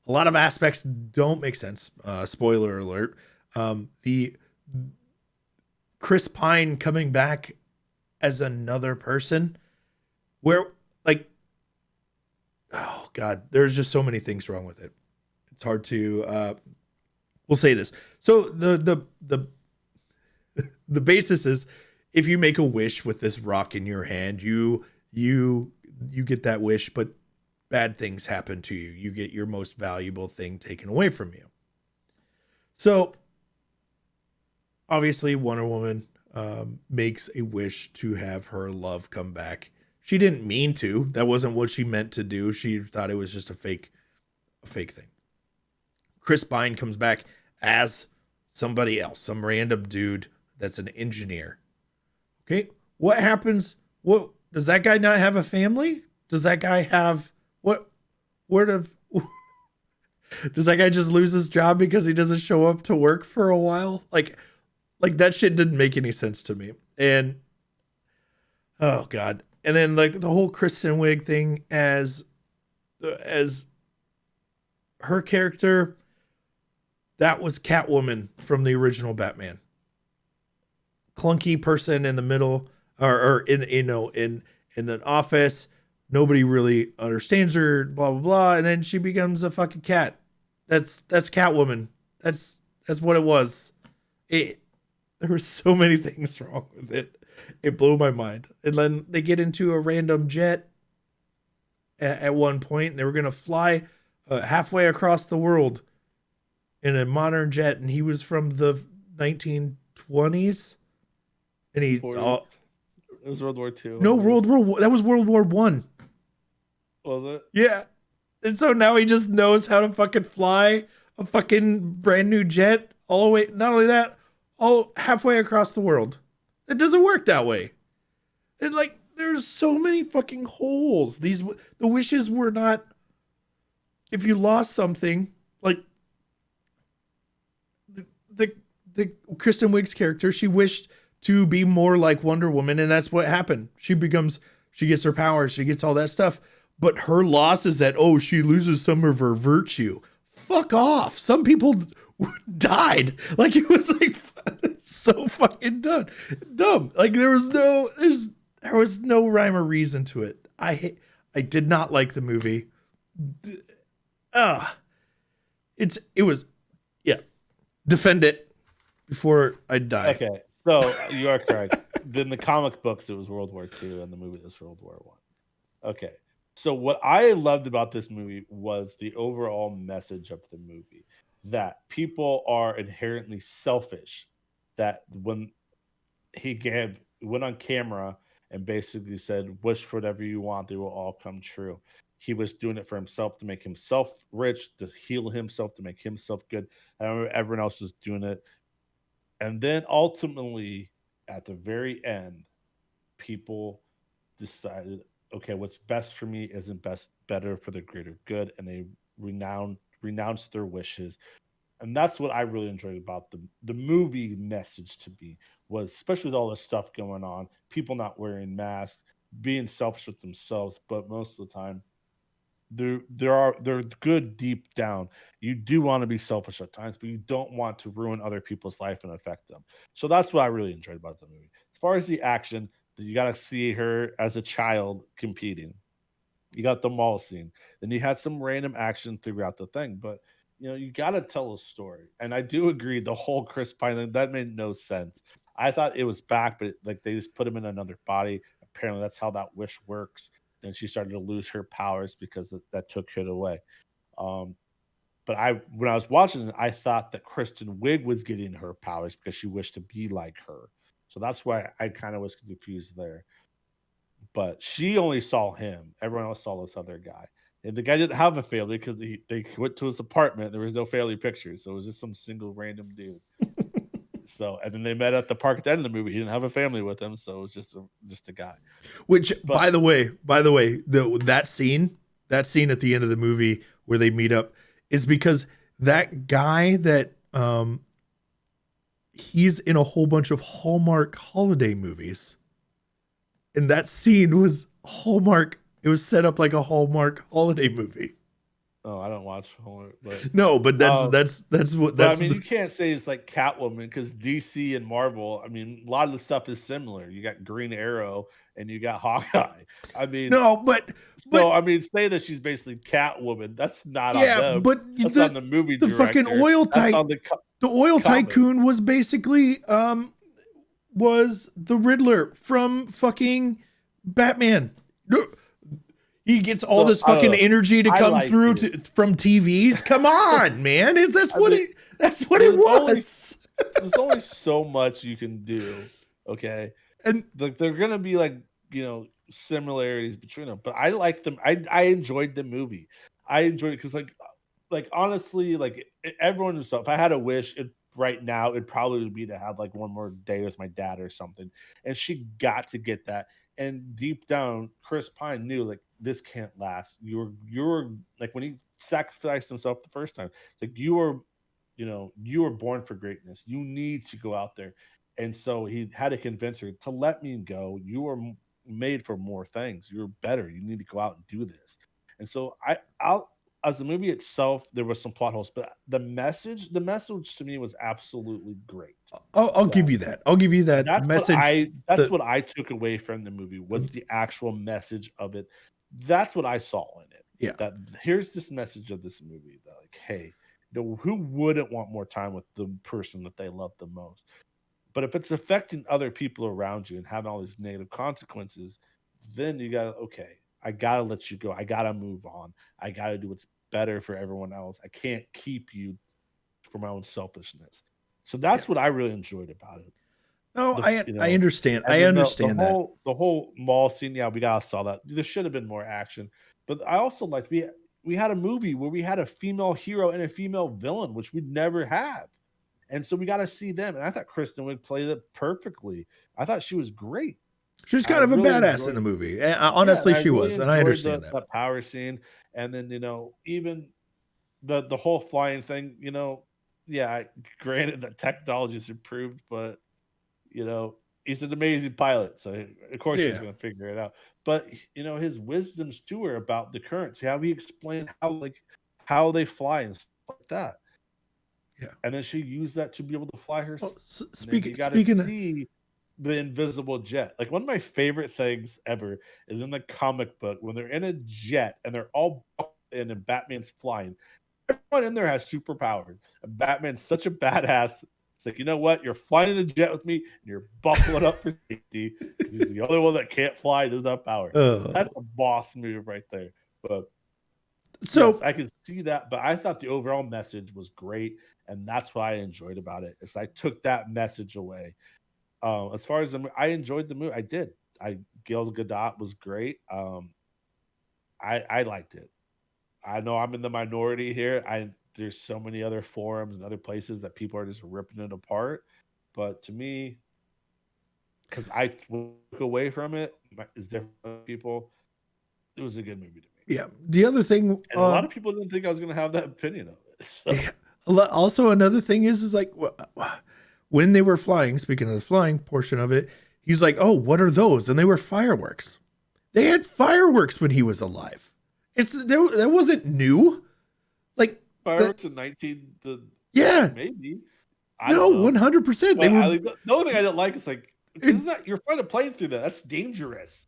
A lot of aspects don't make sense. Spoiler alert. The Chris Pine coming back as another person, where, like, oh God, there's just so many things wrong with it. It's hard to, we'll say this. So the basis is, if you make a wish with this rock in your hand, you get that wish, but bad things happen to you. You get your most valuable thing taken away from you. So obviously Wonder Woman makes a wish to have her love come back. She didn't mean to. That wasn't what she meant to do. She thought it was just a fake thing. Chris Pine comes back as somebody else, some random dude that's an engineer. Okay, what happens? What does that guy not have a family? Does that guy have does that guy just lose his job because he doesn't show up to work for a while? Like that shit didn't make any sense to me. And oh God. And then like the whole Kristen Wiig thing as her character, that was Catwoman from the original Batman. Clunky person in the middle, or in an office. Nobody really understands her, blah blah blah, and then she becomes a fucking cat. That's Catwoman. That's what it was. There were so many things wrong with it. It blew my mind. And then they get into a random jet at one point, and they were gonna fly halfway across the world in a modern jet, and he was from the 1920s, and he. It was World War II. No, that was World War One. Was it? Yeah. And so now he just knows how to fucking fly a fucking brand new jet all the way. Not only that, all halfway across the world. It doesn't work that way. And like, there's so many fucking holes. The wishes were not. If you lost something, like the Kristen Wiig's character, she wished to be more like Wonder Woman, and that's what happened. She gets her powers, she gets all that stuff. But her loss is that, she loses some of her virtue. Fuck off. Some people died. Like, it was like so fucking dumb. Like, there was no rhyme or reason to it. I did not like the movie. Defend it before I die. Okay, so you are correct. In the comic books, it was World War II, and the movie was World War I. Okay. So what I loved about this movie was the overall message of the movie, that people are inherently selfish, that when he went on camera and basically said, wish for whatever you want, they will all come true. He was doing it for himself, to make himself rich, to heal himself, to make himself good. I remember everyone else was doing it. And then ultimately, at the very end, people decided, okay, what's best for me isn't better for the greater good, and they renounced their wishes. And that's what I really enjoyed about the movie message to me, was, especially with all this stuff going on, people not wearing masks, being selfish with themselves, but most of the time they're good deep down. You do want to be selfish at times, but you don't want to ruin other people's life and affect them. So that's what I really enjoyed about the movie. As far as the action, you got to see her as a child competing. You got the mall scene. Then you had some random action throughout the thing, but you got to tell a story. And I do agree, the whole Chris Pine thing, that made no sense. I thought it was back, but like they just put him in another body. Apparently, that's how that wish works. Then she started to lose her powers because that took it away. But when I was watching it, I thought that Kristen Wiig was getting her powers because she wished to be like her. So that's why I kind of was confused there. But she only saw him. Everyone else saw this other guy. And the guy didn't have a family because they went to his apartment. There was no family pictures, so it was just some single random dude. So, and then they met at the park at the end of the movie. He didn't have a family with him, so it was just a guy. Which, But by the way, that scene at the end of the movie where they meet up is because that guy that he's in a whole bunch of Hallmark holiday movies, and that scene was Hallmark. It was set up like a Hallmark holiday movie. oh, I don't watch Hallmark, but No, but that's what but I that's mean, the, you can't say it's like Catwoman because DC and Marvel. I mean, a lot of the stuff is similar. You got Green Arrow and you got Hawkeye. I mean, no, so I mean, say that she's basically Catwoman. That's not on yeah, them. but That's on the movie the fucking director. oil That's type on the oil comic. tycoon was basically was the Riddler from fucking Batman. He gets all this fucking energy to come through from TVs. Come on, man. That's what it was. There's only so much you can do. Okay. And they're gonna be like, similarities between them. But I like them. I enjoyed the movie. I enjoyed it because like honestly, like everyone is if I had a wish right now, it'd probably be to have like one more day with my dad or something. And she got to get that. And deep down, Chris Pine knew like this can't last. You're like when he sacrificed himself the first time, like you were born for greatness. You need to go out there. And so he had to convince her to let me go. You were made for more things. You're better. You need to go out and do this. And so I'll as the movie itself, there was some plot holes, but the message to me was absolutely great. I'll give you that. I'll give you that. That's message. what I took away from the movie was the actual message of it. That's what I saw in it. Yeah. That here's this message of this movie that like, hey, who wouldn't want more time with the person that they love the most? But if it's affecting other people around you and having all these negative consequences, then you gotta I gotta let you go. I gotta move on. I gotta do what's better for everyone else. I can't keep you for my own selfishness. So that's what I really enjoyed about it. No, I understand. I understand that. The whole mall scene, yeah, we gotta saw that. There should have been more action. But I also liked we had a movie where we had a female hero and a female villain, which we'd never have. And so we got to see them. And I thought Kristen Wiig played it perfectly. I thought she was great. She was kind of a badass in the movie. Honestly, she was, and I understand that. The power scene, and then even the whole flying thing. Granted that technology has improved, but he's an amazing pilot, so of course he's going to figure it out. But his wisdoms to her about the currents, how he explained how they fly and stuff like that. Yeah, and then she used that to be able to fly herself. Well, speaking of the invisible jet, like one of my favorite things ever is in the comic book when they're in a jet and they're all in and Batman's flying. Everyone in there has superpowers. And Batman's such a badass. It's like, you know what? You're flying in the jet with me and you're buckling up for safety because he's the only one that can't fly, doesn't have power. That's a boss move right there. But so yes, I can see that. But I thought the overall message was great. And that's what I enjoyed about it. Is I took that message away. As far as I enjoyed the movie, I did. Gal Gadot was great. I liked it. I know I'm in the minority here. There's so many other forums and other places that people are just ripping it apart. But to me, because I took away from it, is different from people. It was a good movie to me. Yeah. The other thing, and a lot of people didn't think I was going to have that opinion of it. So. Yeah. Also, another thing is like when they were flying, speaking of the flying portion of it, he's like, oh, what are those? And they were fireworks. They had fireworks when he was alive. That wasn't new. Like fireworks in maybe. No, 100%. The only thing I didn't like is like, isn't that you're flying a plane through that? That's dangerous.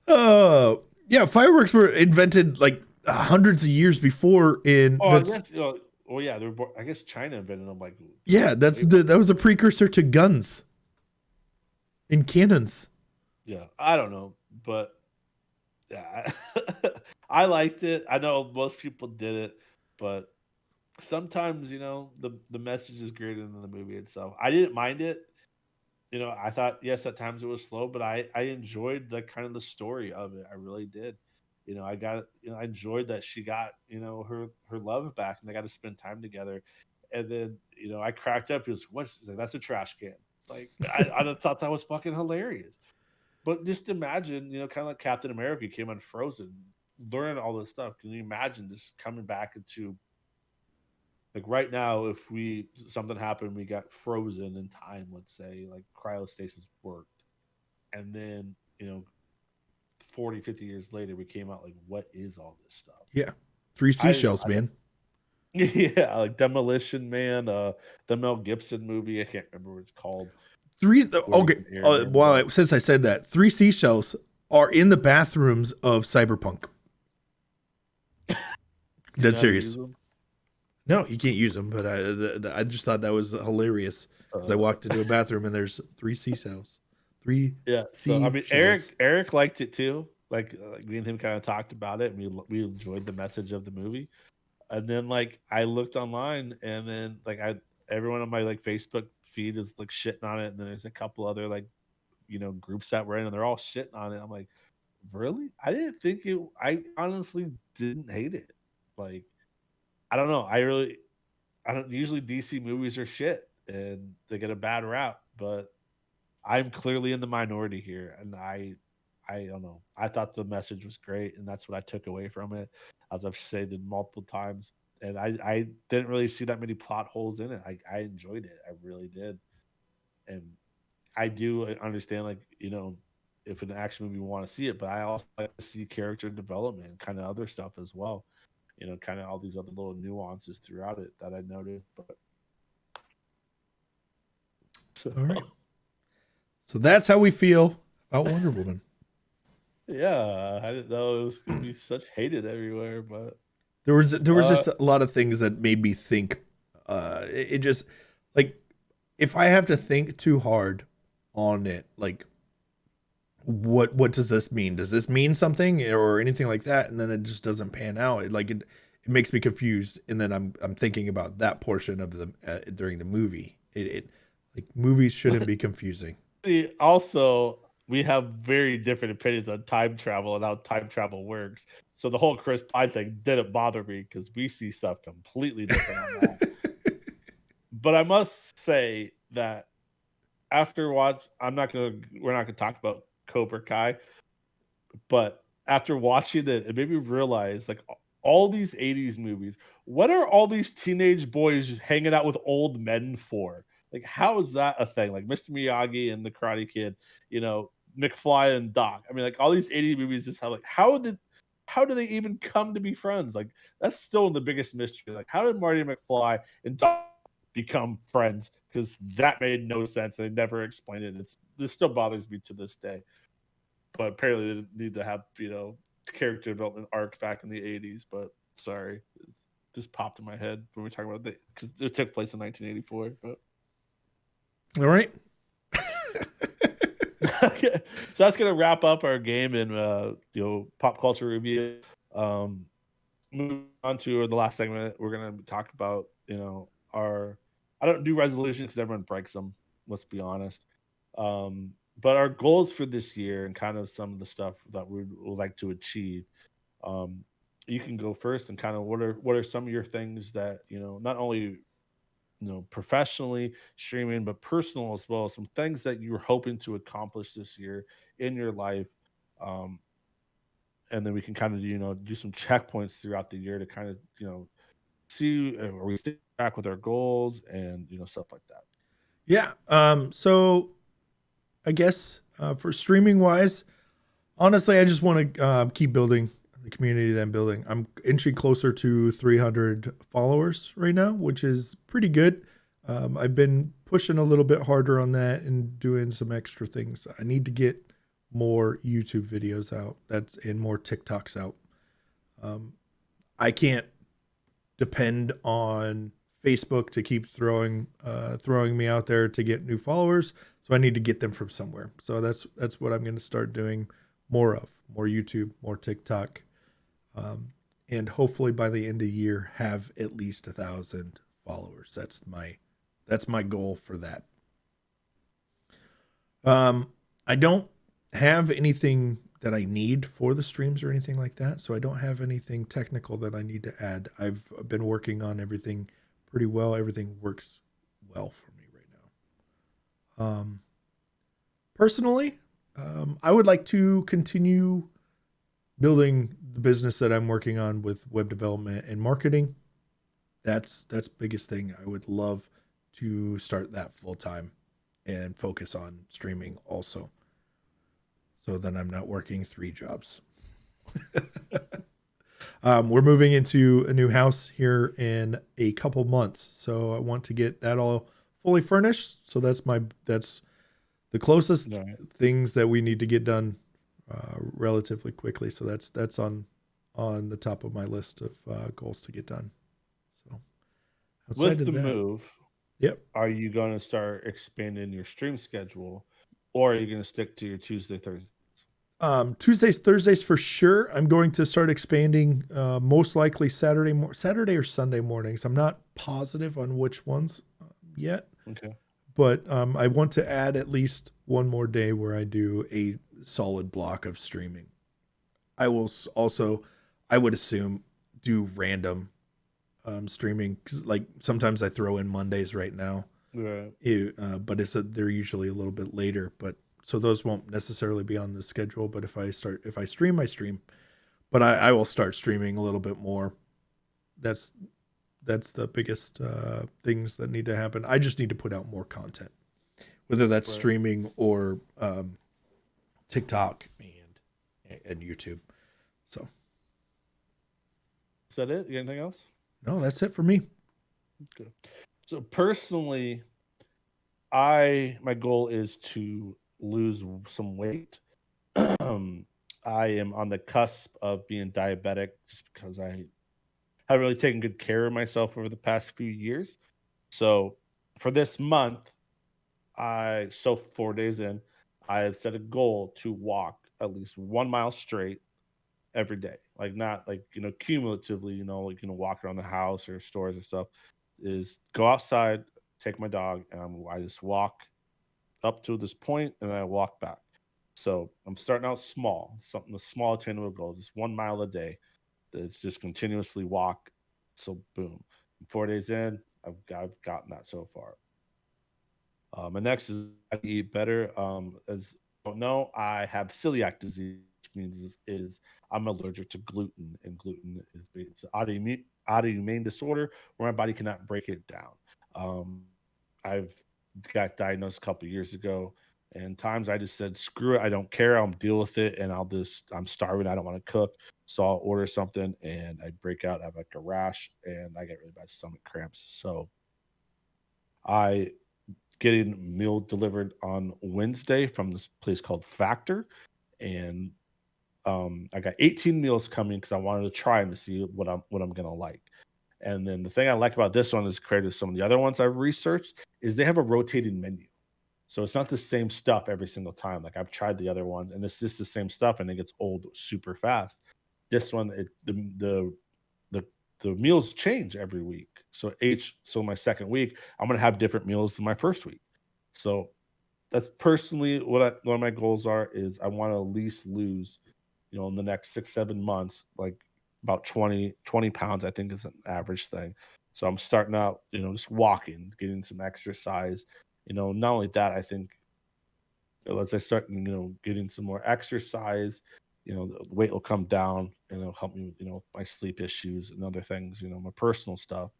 Yeah, fireworks were invented like hundreds of years before I guess China invented them. Like, yeah, that was a precursor to guns and cannons. Yeah, I don't know, but yeah, I liked it. I know most people did it, but sometimes the message is greater than the movie itself. I didn't mind it. I thought, yes, at times it was slow, but I enjoyed the kind of the story of it. I really did. I enjoyed that she got, her love back and they got to spend time together. And then, I cracked up because what's like, that's a trash can. Like I just thought that was fucking hilarious. But just imagine, kind of like Captain America came on Frozen, learning all this stuff. Can you imagine just coming back into like right now, if we something happened, we got frozen in time, let's say, like cryostasis worked, and then 40, 50 years later, we came out like, what is all this stuff? Yeah. Three I seashells, man. yeah, like Demolition Man, the Mel Gibson movie. I can't remember what it's called. Three. Where he's Okay. an airman, but Well, since I said that, three seashells are in the bathrooms of Cyberpunk. do you Dead know how to use serious. them? No, you can't use them, but I just thought that was hilarious because I Uh, walked into a bathroom and there's three seashells. Three yeah. So I mean, seashells. Eric liked it too. Like me and him kind of talked about it, and we enjoyed the message of the movie. And then like I looked online, and then like everyone on my like Facebook feed is like shitting on it, and then there's a couple other like groups that we're in, and they're all shitting on it. I'm like, really? I didn't think it. I honestly didn't hate it. Like I don't know. I don't usually DC movies are shit and they get a bad rap, but I'm clearly in the minority here, and I don't know. I thought the message was great, and that's what I took away from it, as I've said it multiple times. And I didn't really see that many plot holes in it. I enjoyed it. I really did. And I do understand, like, if an action movie, you want to see it, but I also like to see character development and kind of other stuff as well. Kind of all these other little nuances throughout it that I noticed. But so, All right. So that's how we feel about Wonder Woman. yeah, I didn't know it was gonna be such hated everywhere, but There was uh, just a lot of things that made me think. It just like if I have to think too hard on it, like what does this mean? Does this mean something or anything like that? And then it just doesn't pan out. It makes me confused, and then I'm thinking about that portion of the during the movie. It like movies shouldn't be confusing. see, also we have very different opinions on time travel and how time travel works. So the whole Chris Pine thing didn't bother me because we see stuff completely different on that. But I must say that we're not gonna talk about Cobra Kai, but after watching it, it made me realize like all these 80s movies, what are all these teenage boys hanging out with old men for? Like, how is that a thing? Like Mr. Miyagi and the Karate Kid, McFly and Doc. I mean, like all these 80s movies just have like how do they even come to be friends? Like, that's still the biggest mystery. Like, how did Marty McFly and Doc become friends? Because that made no sense. They never explained it. This still bothers me to this day. But apparently they didn't need to have character development arcs back in the 80s. But sorry, it just popped in my head when we talk about it because it took place in 1984. But All right. okay. So that's gonna wrap up our game and pop culture review. Moving on to the last segment, we're gonna talk about our. I don't do resolutions because everyone breaks them. Let's be honest. But our goals for this year and kind of some of the stuff that we would like to achieve. Um, you can go first and kind of what are some of your things that not only professionally streaming but personal as well, some things that you're hoping to accomplish this year in your life. um, and then we can kind of do some checkpoints throughout the year to kind of see are we stay back with our goals and stuff like that. Yeah. So I guess for streaming wise, honestly, I just want to keep building the community that I'm building. I'm inching closer to 300 followers right now, which is pretty good. I've been pushing a little bit harder on that and doing some extra things. I need to get more YouTube videos out. And more TikToks out. I can't depend on Facebook to keep throwing me out there to get new followers. So I need to get them from somewhere. So that's what I'm going to start doing more of. More YouTube, more TikTok, and hopefully by the end of the year have at least 1,000 followers. That's my goal for that. I don't have anything that I need for the streams or anything like that, so I don't have anything technical that I need to add. I've been working on everything pretty well. Everything works well for me right now. Personally, I would like to continue building the business that I'm working on with web development and marketing. That's biggest thing. I would love to start that full time and focus on streaming also. So then I'm not working 3 jobs. We're moving into a new house here in a couple months, so I want to get that all fully furnished. So that's the closest Right. things that we need to get done relatively quickly. So that's on the top of my list of goals to get done. So outside With of the that, move, yep. are you going to start expanding your stream schedule, or are you going to stick to your Tuesday, Thursday? Tuesdays, Thursdays for sure. I'm going to start expanding. Most likely Saturday or Sunday mornings. I'm not positive on which ones yet, Okay. but I want to add at least one more day where I do a solid block of streaming. I will also, I would assume, do random streaming because like sometimes I throw in Mondays right now, Right. but they're usually a little bit later. But so those won't necessarily be on the schedule. But if I stream, I stream. But I will start streaming a little bit more. That's that's the biggest things that need to happen. I just need to put out more content, whether that's Right. streaming or TikTok and YouTube. So Is that it? You got anything else? no, that's it for me. Okay. So personally, my goal is to lose some weight. I am on the cusp of being diabetic just because I haven't really taken good care of myself over the past few years. So for this month, 4 days in, I have set a goal to walk at least 1 mile straight every day. Like not like, cumulatively, like, walk around the house or stores or stuff, is go outside, take my dog, and I just walk up to this point and then I walk back. So I'm starting out small, something a small attainable goal, just 1 mile a day. It's just continuously walk. So boom, 4 days in, I've gotten that so far. And next is I eat better. As you don't know, I have celiac disease, which means is I'm allergic to gluten, and gluten is it's an autoimmune disorder where my body cannot break it down. Um, I've got diagnosed a couple years ago, and times I just said, "Screw it, I don't care. I'll deal with it." And I'm starving. I don't want to cook, so I'll order something, and I break out. I have like a rash, and I get really bad stomach cramps. So I getting meal delivered on Wednesday from this place called Factor, and I got 18 meals coming because I wanted to try them to see what I'm gonna like. And then the thing I like about this one is compared to some of the other ones I've researched is they have a rotating menu. So it's not the same stuff every single time. Like I've tried the other ones and it's just the same stuff and it gets old super fast. This one, the the meals change every week. So my second week, I'm gonna have different meals than my first week. So that's personally one of my goals are is I want to at least lose, in the next 6, 7 months, like about 20 pounds, I think is an average thing. So I'm starting out, just walking, getting some exercise. Not only that, I think as I start, getting some more exercise, the weight will come down and it'll help me with, my sleep issues and other things, my personal stuff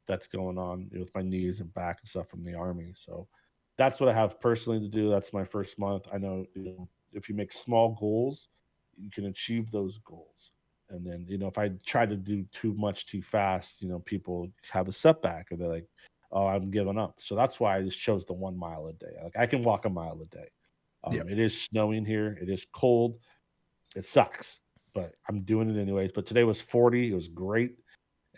that's going on, with my knees and back and stuff from the army. So that's what I have personally to do. That's my first month. I know, if you make small goals, you can achieve those goals. And then, if I try to do too much too fast, people have a setback or they're like, oh, I'm giving up. So that's why I just chose the 1 mile a day. Like I can walk a mile a day. Yeah. It is snowing here. It is cold. It sucks, but I'm doing it anyways. But today was 40. It was great.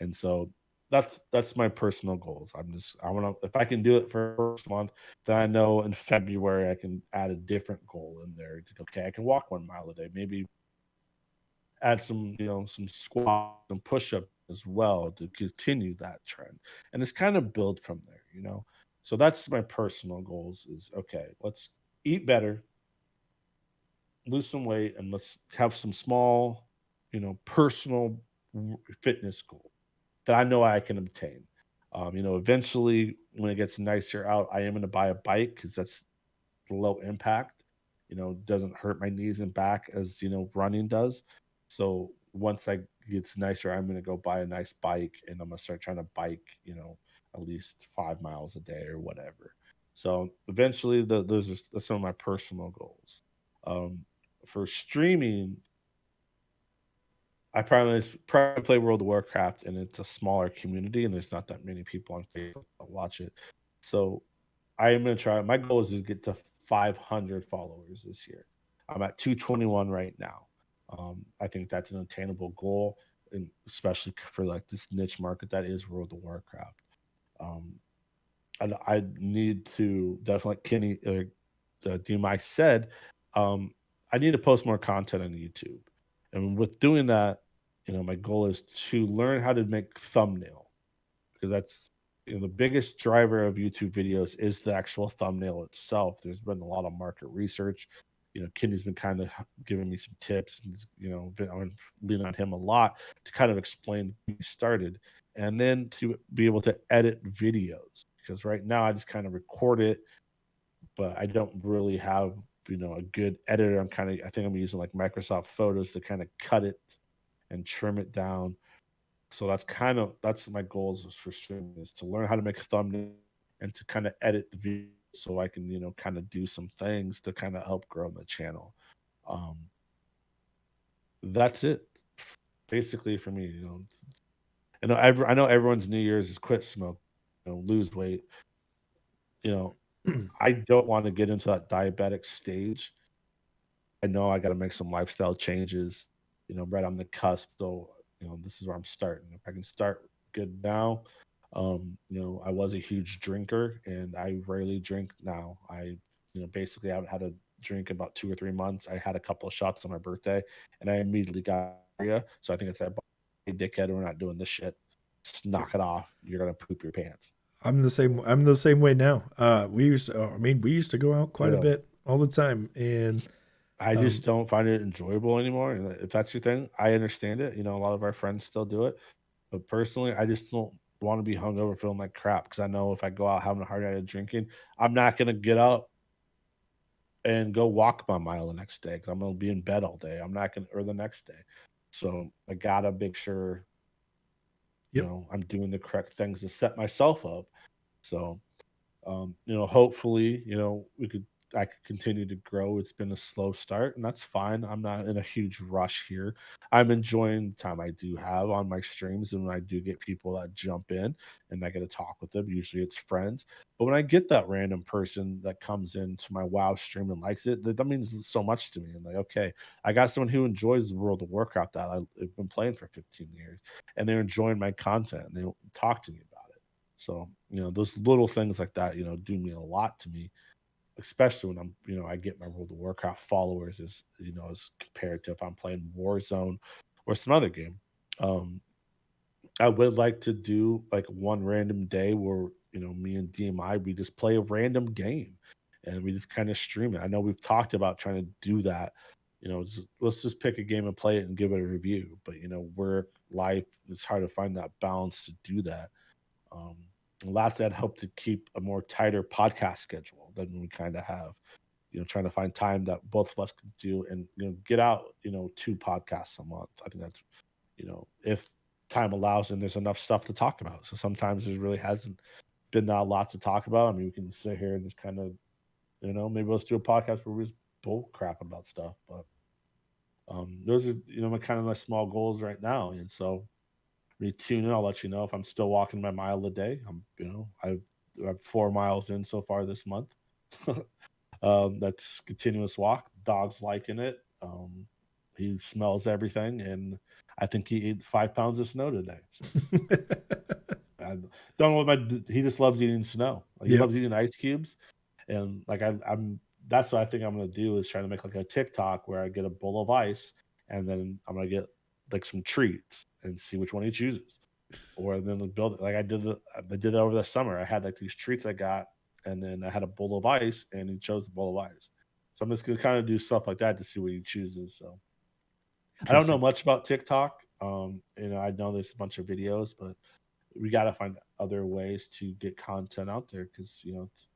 And so that's my personal goals. I want to if I can do it for first month, then I know in February I can add a different goal in there to okay, I can walk 1 mile a day. Maybe add some squat and push up as well to continue that trend. And it's kind of build from there. So that's my personal goals is okay, let's eat better, lose some weight, and let's have some small, personal fitness goal that I know I can obtain. Eventually, when it gets nicer out, I am going to buy a bike because that's low impact. Doesn't hurt my knees and back as running does. So once I gets nicer, I'm going to go buy a nice bike, and I'm going to start trying to bike. At least 5 miles a day or whatever. So eventually, those are some of my personal goals. Um, for streaming, I probably play World of Warcraft, and it's a smaller community, and there's not that many people on Facebook that watch it. So I am gonna try. My goal is to get to 500 followers this year. I'm at 221 right now. I think that's an attainable goal, and especially for like this niche market that is World of Warcraft. Um, I need to definitely Kenny DMI said, um, I need to post more content on YouTube. And with doing that, my goal is to learn how to make thumbnail because that's the biggest driver of YouTube videos is the actual thumbnail itself. There's been a lot of market research. Kenny's been kind of giving me some tips, and I'm leaning on him a lot to kind of explain when he started, and then to be able to edit videos because right now I just kind of record it, but I don't really have a good editor. I think I'm using like Microsoft Photos to kind of cut it and trim it down. So that's my goals for streaming is to learn how to make a thumbnail and to kind of edit the video so I can kind of do some things to kind of help grow the channel. Um, that's it basically for me. I know everyone's New Year's is quit smoke, lose weight. You know, I don't want to get into that diabetic stage. I know I got to make some lifestyle changes, right on the cusp. So, this is where I'm starting. If I can start good now, I was a huge drinker and I rarely drink now. Basically haven't had a drink in about 2 or 3 months. I had a couple of shots on my birthday and I immediately got diarrhea. So I think it's that, hey, dickhead, we're not doing this shit. Just knock it off. You're going to poop your pants. I'm the same way now. We used to go out quite a Real. bit all the time, and I um, just don't find it enjoyable anymore. And if that's your thing, I understand it. A lot of our friends still do it. But personally, I just don't want to be hungover feeling like crap because I know if I go out having a hard night of drinking, I'm not going to get up and go walk my mile the next day because I'm going to be in bed all day. I'm not going to, or the next day. So I got to make sure, yep, I'm doing the correct things to set myself up. So hopefully, I could continue to grow. It's been a slow start, and that's fine. I'm not in a huge rush here. I'm enjoying the time I do have on my streams, and when I do get people that jump in and I get to talk with them, usually it's friends. But when I get that random person that comes into my WoW stream and likes it, that means so much to me. And like, okay, I got someone who enjoys the World of Warcraft that I've been playing for 15 years, and they're enjoying my content, and they talk to me about it. So, those little things like that, do mean a lot to me, especially when I get my World of Warcraft followers as compared to if I'm playing Warzone or some other game. Um, I would like to do like one random day where, me and DMI, we just play a random game and we just kind of stream it. I know we've talked about trying to do that. Let's just pick a game and play it and give it a review. But, work, life, it's hard to find that balance to do that. Um, and lastly, I'd hope to keep a more tighter podcast schedule than we kind of have. Trying to find time that both of us could do and get out, 2 podcasts a month. I think that's if time allows and there's enough stuff to talk about. So sometimes there really hasn't been that lot to talk about. I mean, we can sit here and just kind of, maybe let's do a podcast where we just bull crap about stuff. But those are, my kind of my small goals right now. And so tune in. I'll let you know if I'm still walking my mile a day. I'm 4 miles in so far this month. That's continuous walk. Dog's liking it. He smells everything, and I think he ate 5 pounds of snow today. So I don't know what he just loves eating snow. Like, he yep. loves eating ice cubes, and like I'm that's what I think I'm gonna do is try to make like a TikTok where I get a bowl of ice, and then I'm gonna get like some treats and see which one he chooses, or then build it like I did it over the summer. I had like these treats I got, and then I had a bowl of ice, and he chose the bowl of ice. So I'm just gonna kind of do stuff like that to see what he chooses. So I don't know Interesting. much about TikTok. I know there's a bunch of videos, but we got to find other ways to get content out there because it's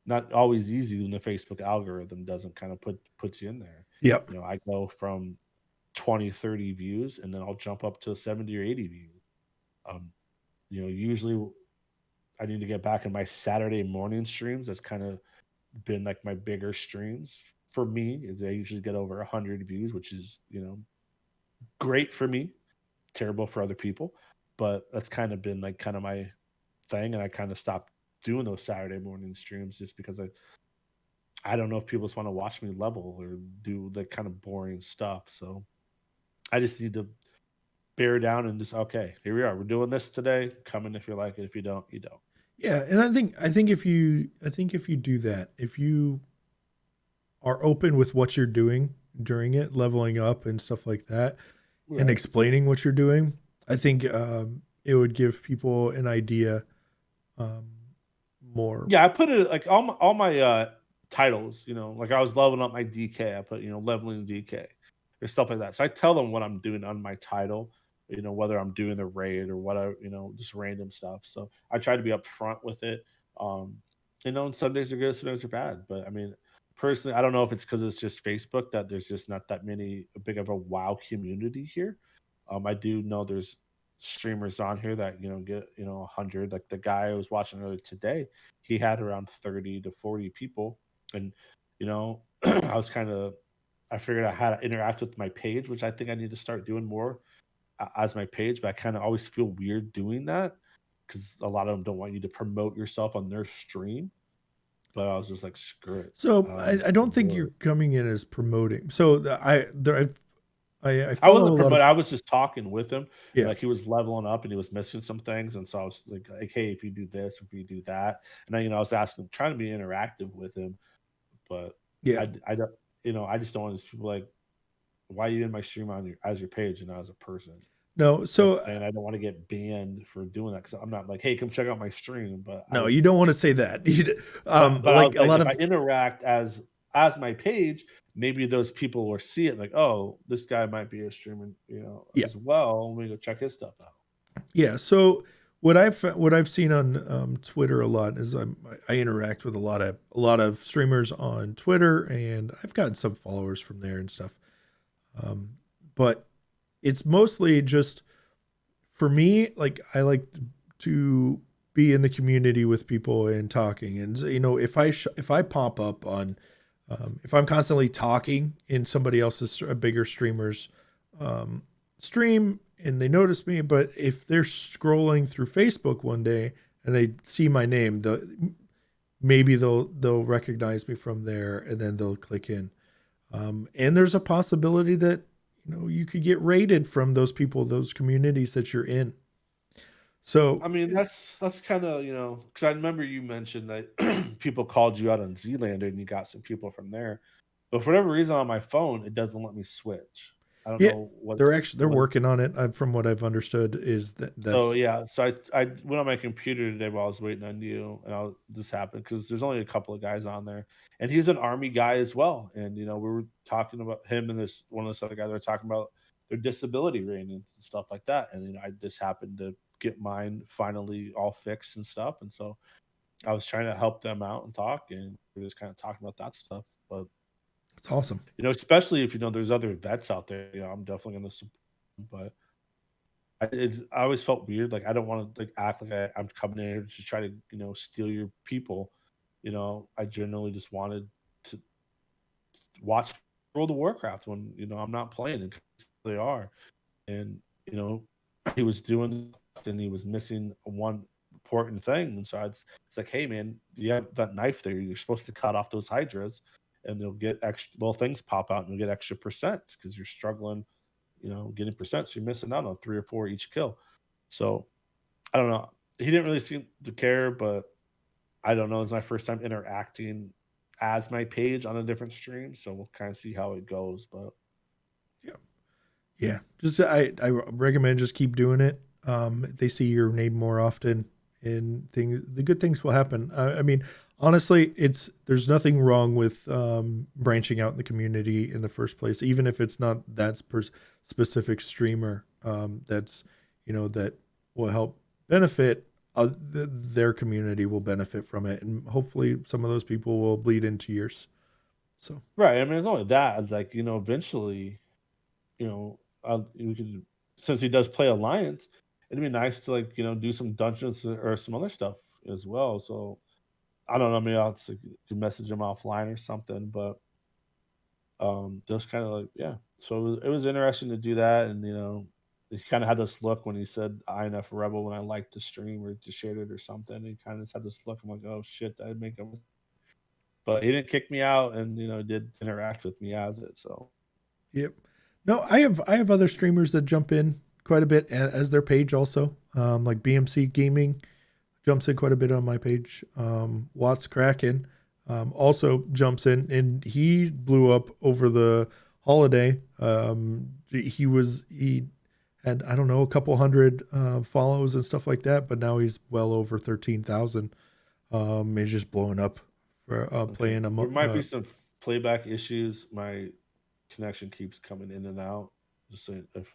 not always easy when the Facebook algorithm doesn't kind of puts you in there. Yep. I go from 20, 30 views and then I'll jump up to 70 or 80 views. Um, usually I need to get back in my Saturday morning streams. That's kind of been like my bigger streams for me. Is I usually get over 100 views, which is great for me, terrible for other people. But that's kind of been like kind of my thing, and I kind of stopped doing those Saturday morning streams just because I don't know if people just want to watch me level or do the kind of boring stuff. So I just need to bear down and just okay, here we are. We're doing this today. Come in if you like it. If you don't, you don't. Yeah, and I think if you do that, if you are open with what you're doing during it, leveling up and stuff like that, and Right. explaining what you're doing, I think it would give people an idea um, more. Yeah, I put it like all my titles, like I was leveling up my DK, I put, leveling DK or stuff like that. So I tell them what I'm doing on my title, whether I'm doing the raid or whatever, just random stuff. So I try to be upfront with it. Um, and some days are good, some days are bad. But I mean, personally, I don't know if it's because it's just Facebook that there's just not that many big of a WoW community here. I do know there's streamers on here that get 100. Like the guy I was watching earlier today, he had around 30 to 40 people, and I was I figured out how to interact with my page, which I think I need to start doing more as my page. But I kind of always feel weird doing that because a lot of them don't want you to promote yourself on their stream. But I was just like, screw it. So I don't think Do you're it. coming in as promoting. So I I follow wasn't a lot of, promoting. I was just talking with him. yeah, Like he was leveling up and he was missing some things, and so I was like, hey, if you do this, if you do that, and then I was asking, trying to be interactive with him, but yeah. I don't, I just don't want these people like, why are you in my stream on your as your page and not as a person? No, Like, so and I don't want to get banned for doing that because I'm not like, hey, come check out my stream, but no, you don't want to say that. but I Like was a like, lot if I of, interact as my page, maybe those people will see it like, oh, this guy might be a streamer, yeah, as well. Let me go check his stuff out. yeah. So what I've seen on Twitter a lot is I interact with a lot of streamers on Twitter, and I've gotten some followers from there and stuff. Um, but it's mostly just for me. Like I like to be in the community with people and talking, and if I pop up on if I'm constantly talking in somebody else's a bigger streamer's um, stream and they notice me, but if they're scrolling through Facebook one day and they see my name, maybe they'll recognize me from there and then they'll click in. And there's a possibility that you could get raided from those people, those communities that you're in. So I mean, that's kind of because I remember you mentioned that people called you out on Zlander and you got some people from there, but for whatever reason on my phone it doesn't let me switch. I don't yeah, know they're what working on it. From what I've understood, is So that's yeah, so I went on my computer today while I was waiting on you, and this happened because there's only a couple of guys on there, and he's an army guy as well. And we were talking about him and this one of this other guy. They were talking about their disability ratings and stuff like that. And I just happened to get mine finally all fixed and stuff. And so I was trying to help them out and talk, and we are just kind of talking about that stuff. But it's awesome. especially if there's other vets out there, I'm definitely going to support them. But I always felt weird. Like I don't want to like act like I'm coming in here to try to steal your people. I generally just wanted to watch World of Warcraft when I'm not playing and they are. And he was doing and he was missing one important thing. And so it's like, hey man, you have that knife there. You're supposed to cut off those hydras, and they'll get extra little things pop out, and you'll get extra percent because you're struggling getting percent. So you're missing out on 3 or 4 each kill. So I don't know. He didn't really seem to care, but I don't know. It's my first time interacting as my page on a different stream. So we'll kind of see how it goes. But Yeah. Yeah, just I recommend just keep doing it. If they see your name more often, and the good things will happen. I mean, honestly, there's nothing wrong with branching out in the community in the first place, even if it's not that specific streamer that's that will help benefit their community will benefit from it, and hopefully some of those people will bleed into yours. So Right. I mean, it's only that. Like, eventually, we could, since he does play Alliance, it'd be nice to like, do some dungeons or some other stuff as well. So I don't know. Maybe I'll have to message him offline or something. But just kind of like, yeah. So it was interesting to do that, and he kind of had this look when he said "INF Rebel" when I liked the stream or just shared it or something. He kind of had this look. I'm like, oh shit, I'd make him. But he didn't kick me out, and did interact with me as it. So yep. No, I have other streamers that jump in quite a bit as their page also. Like BMC Gaming jumps in quite a bit on my page. Watts Kraken also jumps in, and he blew up over the holiday. He had, I don't know, a couple hundred follows and stuff like that, but now he's well over 13,000. He's just blowing up for okay, playing there might be some playback issues. My connection keeps coming in and out. Just so if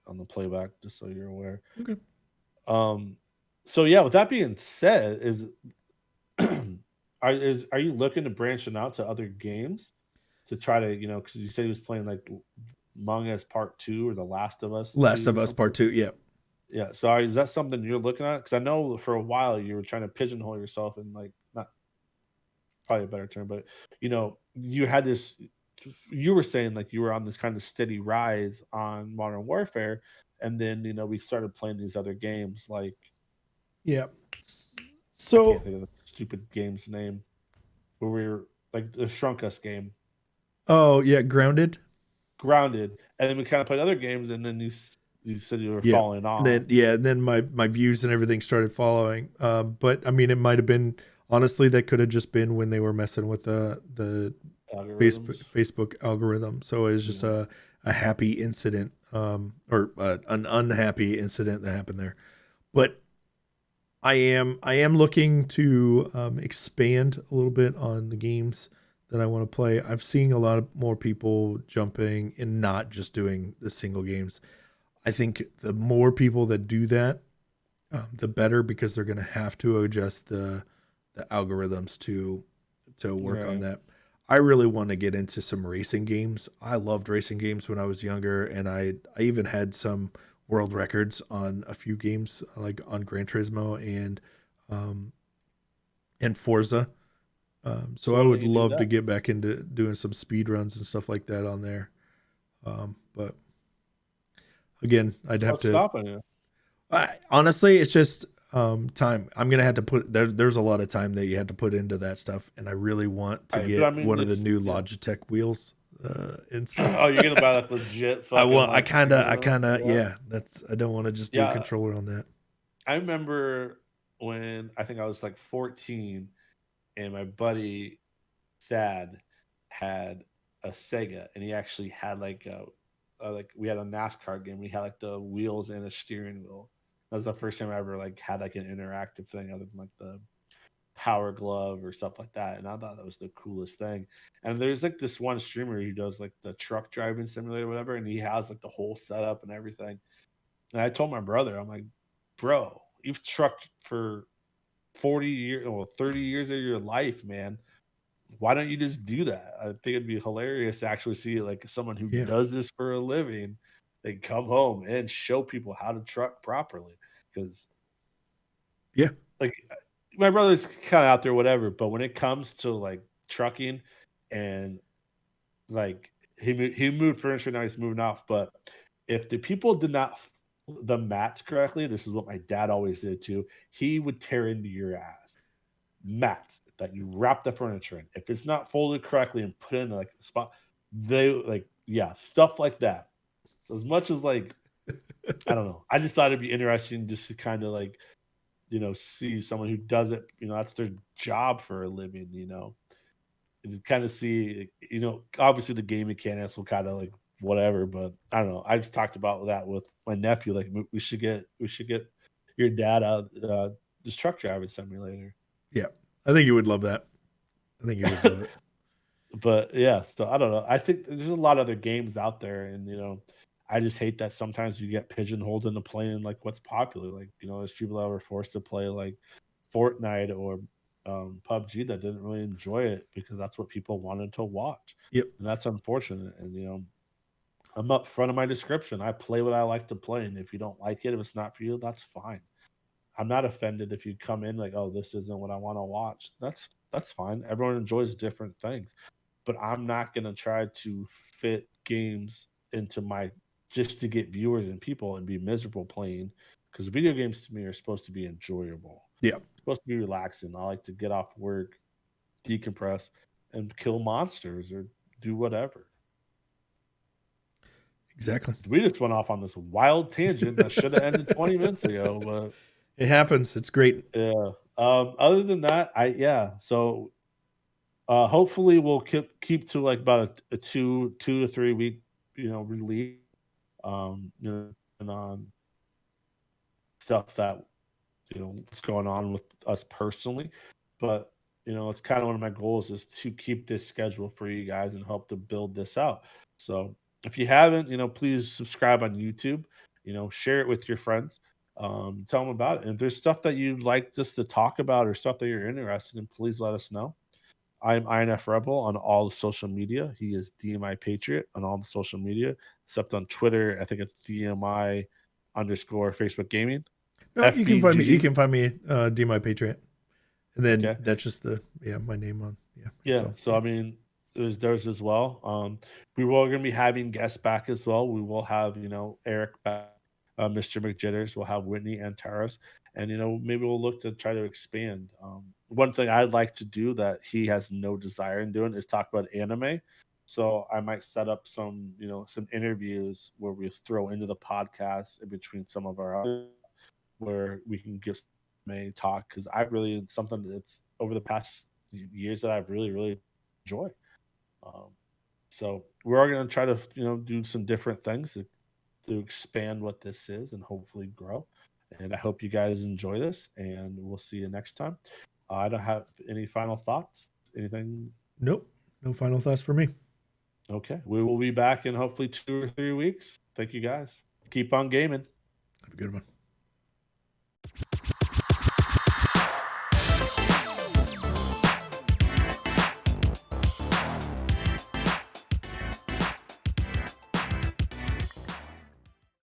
on the playback, just so you're aware. Okay. Um, so yeah, with that being said, are you looking to branching out to other games to try to because you said he was playing like Among Us Part Two or The Last of Us Last 2 of or Us something? Part 2. Yeah. Yeah. So is that something you're looking at? Because I know for a while you were trying to pigeonhole yourself and like not probably a better term, but you had this. You were saying like you were on this kind of steady rise on Modern Warfare, and then we started playing these other games like Yeah. I can't So, think of the stupid game's name where we were like the Shrunk Us game, oh yeah, Grounded. Grounded, and then we kind of played other games, and then you said you were Yeah. falling And off then my views and everything started following. But I mean, it might have been, honestly, that could have just been when they were messing with the algorithms. Facebook algorithm. So it was just Yeah. a happy incident, or an unhappy incident that happened there. But I am looking to expand a little bit on the games that I want to play. I'm seeing a lot of more people jumping and not just doing the single games. I think the more people that do that, the better, because they're going to have to adjust the algorithms to work on Right. that. I really want to get into some racing games. I loved racing games when I was younger, and I even had some world records on a few games, like on Gran Turismo um, and Forza. So So I why don't would you do love to that? get back into doing some speed runs and stuff like that on there. But again, I'd have What's to. stopping you? Honestly, it's just time. I'm gonna have to put there's a lot of time that you had to put into that stuff, and I really want to Right, but I get mean, one of the it's new yeah. Logitech wheels and Oh, stuff. you're gonna buy like legit I fucking want. like freaking I wheels? kind of. Yeah. Yeah. That's. I don't want to just do a Yeah. controller on that. I remember when I think I was like 14, and my buddy Thad had a Sega, and he actually had like like we had a NASCAR game. We had like the wheels and a steering wheel. That was the first time I ever like had like an interactive thing other than like the Power Glove or stuff like that. And I thought that was the coolest thing. And there's like this one streamer who does like the truck driving simulator, or whatever, and he has like the whole setup and everything. And I told my brother, I'm like, bro, you've trucked for 40 years or 30 years of your life, man. Why don't you just do that? I think it'd be hilarious to actually see like someone who Yeah. does this for a living. They come home and show people how to truck properly. Because Yeah. like my brother's kind of out there, whatever. But when it comes to like trucking and like he moved furniture, now he's moving off. But if the people did not the mats correctly, this is what my dad always did too. He would tear into your ass mats that you wrap the furniture in. If it's not folded correctly and put in like a spot, they like yeah stuff like that. So as much as like I don't know, I just thought it'd be interesting just to kind of like see someone who does it. That's their job for a living. And kind of see, obviously the game mechanics will kind of like whatever, but I don't know. I just talked about that with my nephew. Like we should get your dad out this truck driving simulator. Yeah. I think you would love that. I think you would love it. But yeah, so I don't know. I think there's a lot of other games out there, and I just hate that sometimes you get pigeonholed into playing like what's popular. Like there's people that were forced to play like Fortnite or PUBG that didn't really enjoy it because that's what people wanted to watch, Yep. and that's unfortunate. And I'm up front of my description. I play what I like to play, and if you don't like it, if it's not for you, that's fine. I'm not offended if you come in like, oh, this isn't what I want to watch. That's fine. Everyone enjoys different things, but I'm not gonna try to fit games into my just to get viewers and people and be miserable playing because video games to me are supposed to be enjoyable. Yeah. Supposed to be relaxing. I like to get off work, decompress, and kill monsters or do whatever. Exactly. We just went off on this wild tangent that should have ended 20 minutes ago, but It happens. It's great. yeah. Other than that, yeah. So hopefully we'll keep to like about a 2 to 3 week, release. And on stuff that what's going on with us personally. But it's kind of one of my goals is to keep this schedule for you guys and help to build this out. So if you haven't, please subscribe on YouTube. Share it with your friends. Tell them about it. And if there's stuff that you'd like us to talk about or stuff that you're interested in, please let us know. I'm INF Rebel on all the social media. He is DMI Patriot on all the social media, except on Twitter. I think it's DMI _, Facebook Gaming. No, you can find me. You FBG. can find me. D my Patriot, and then Okay. that's just my name on Yeah. So I mean, there's theirs as well. We were going to be having guests back as well. We will have Eric back, Mr. McJitters. We'll have Whitney and Taras, and maybe we'll look to try to expand. One thing I'd like to do that he has no desire in doing is talk about anime. So I might set up some interviews where we throw into the podcast in between some of our other, where we can give anime talk because I really something that's over the past years that I've really enjoyed. Um, so we're going to try to do some different things to expand what this is and hopefully grow. And I hope you guys enjoy this, and we'll see you next time. I don't have any final thoughts. Anything? Nope. No final thoughts for me. Okay. We will be back in hopefully 2 or 3 weeks. Thank you guys. Keep on gaming. Have a good one.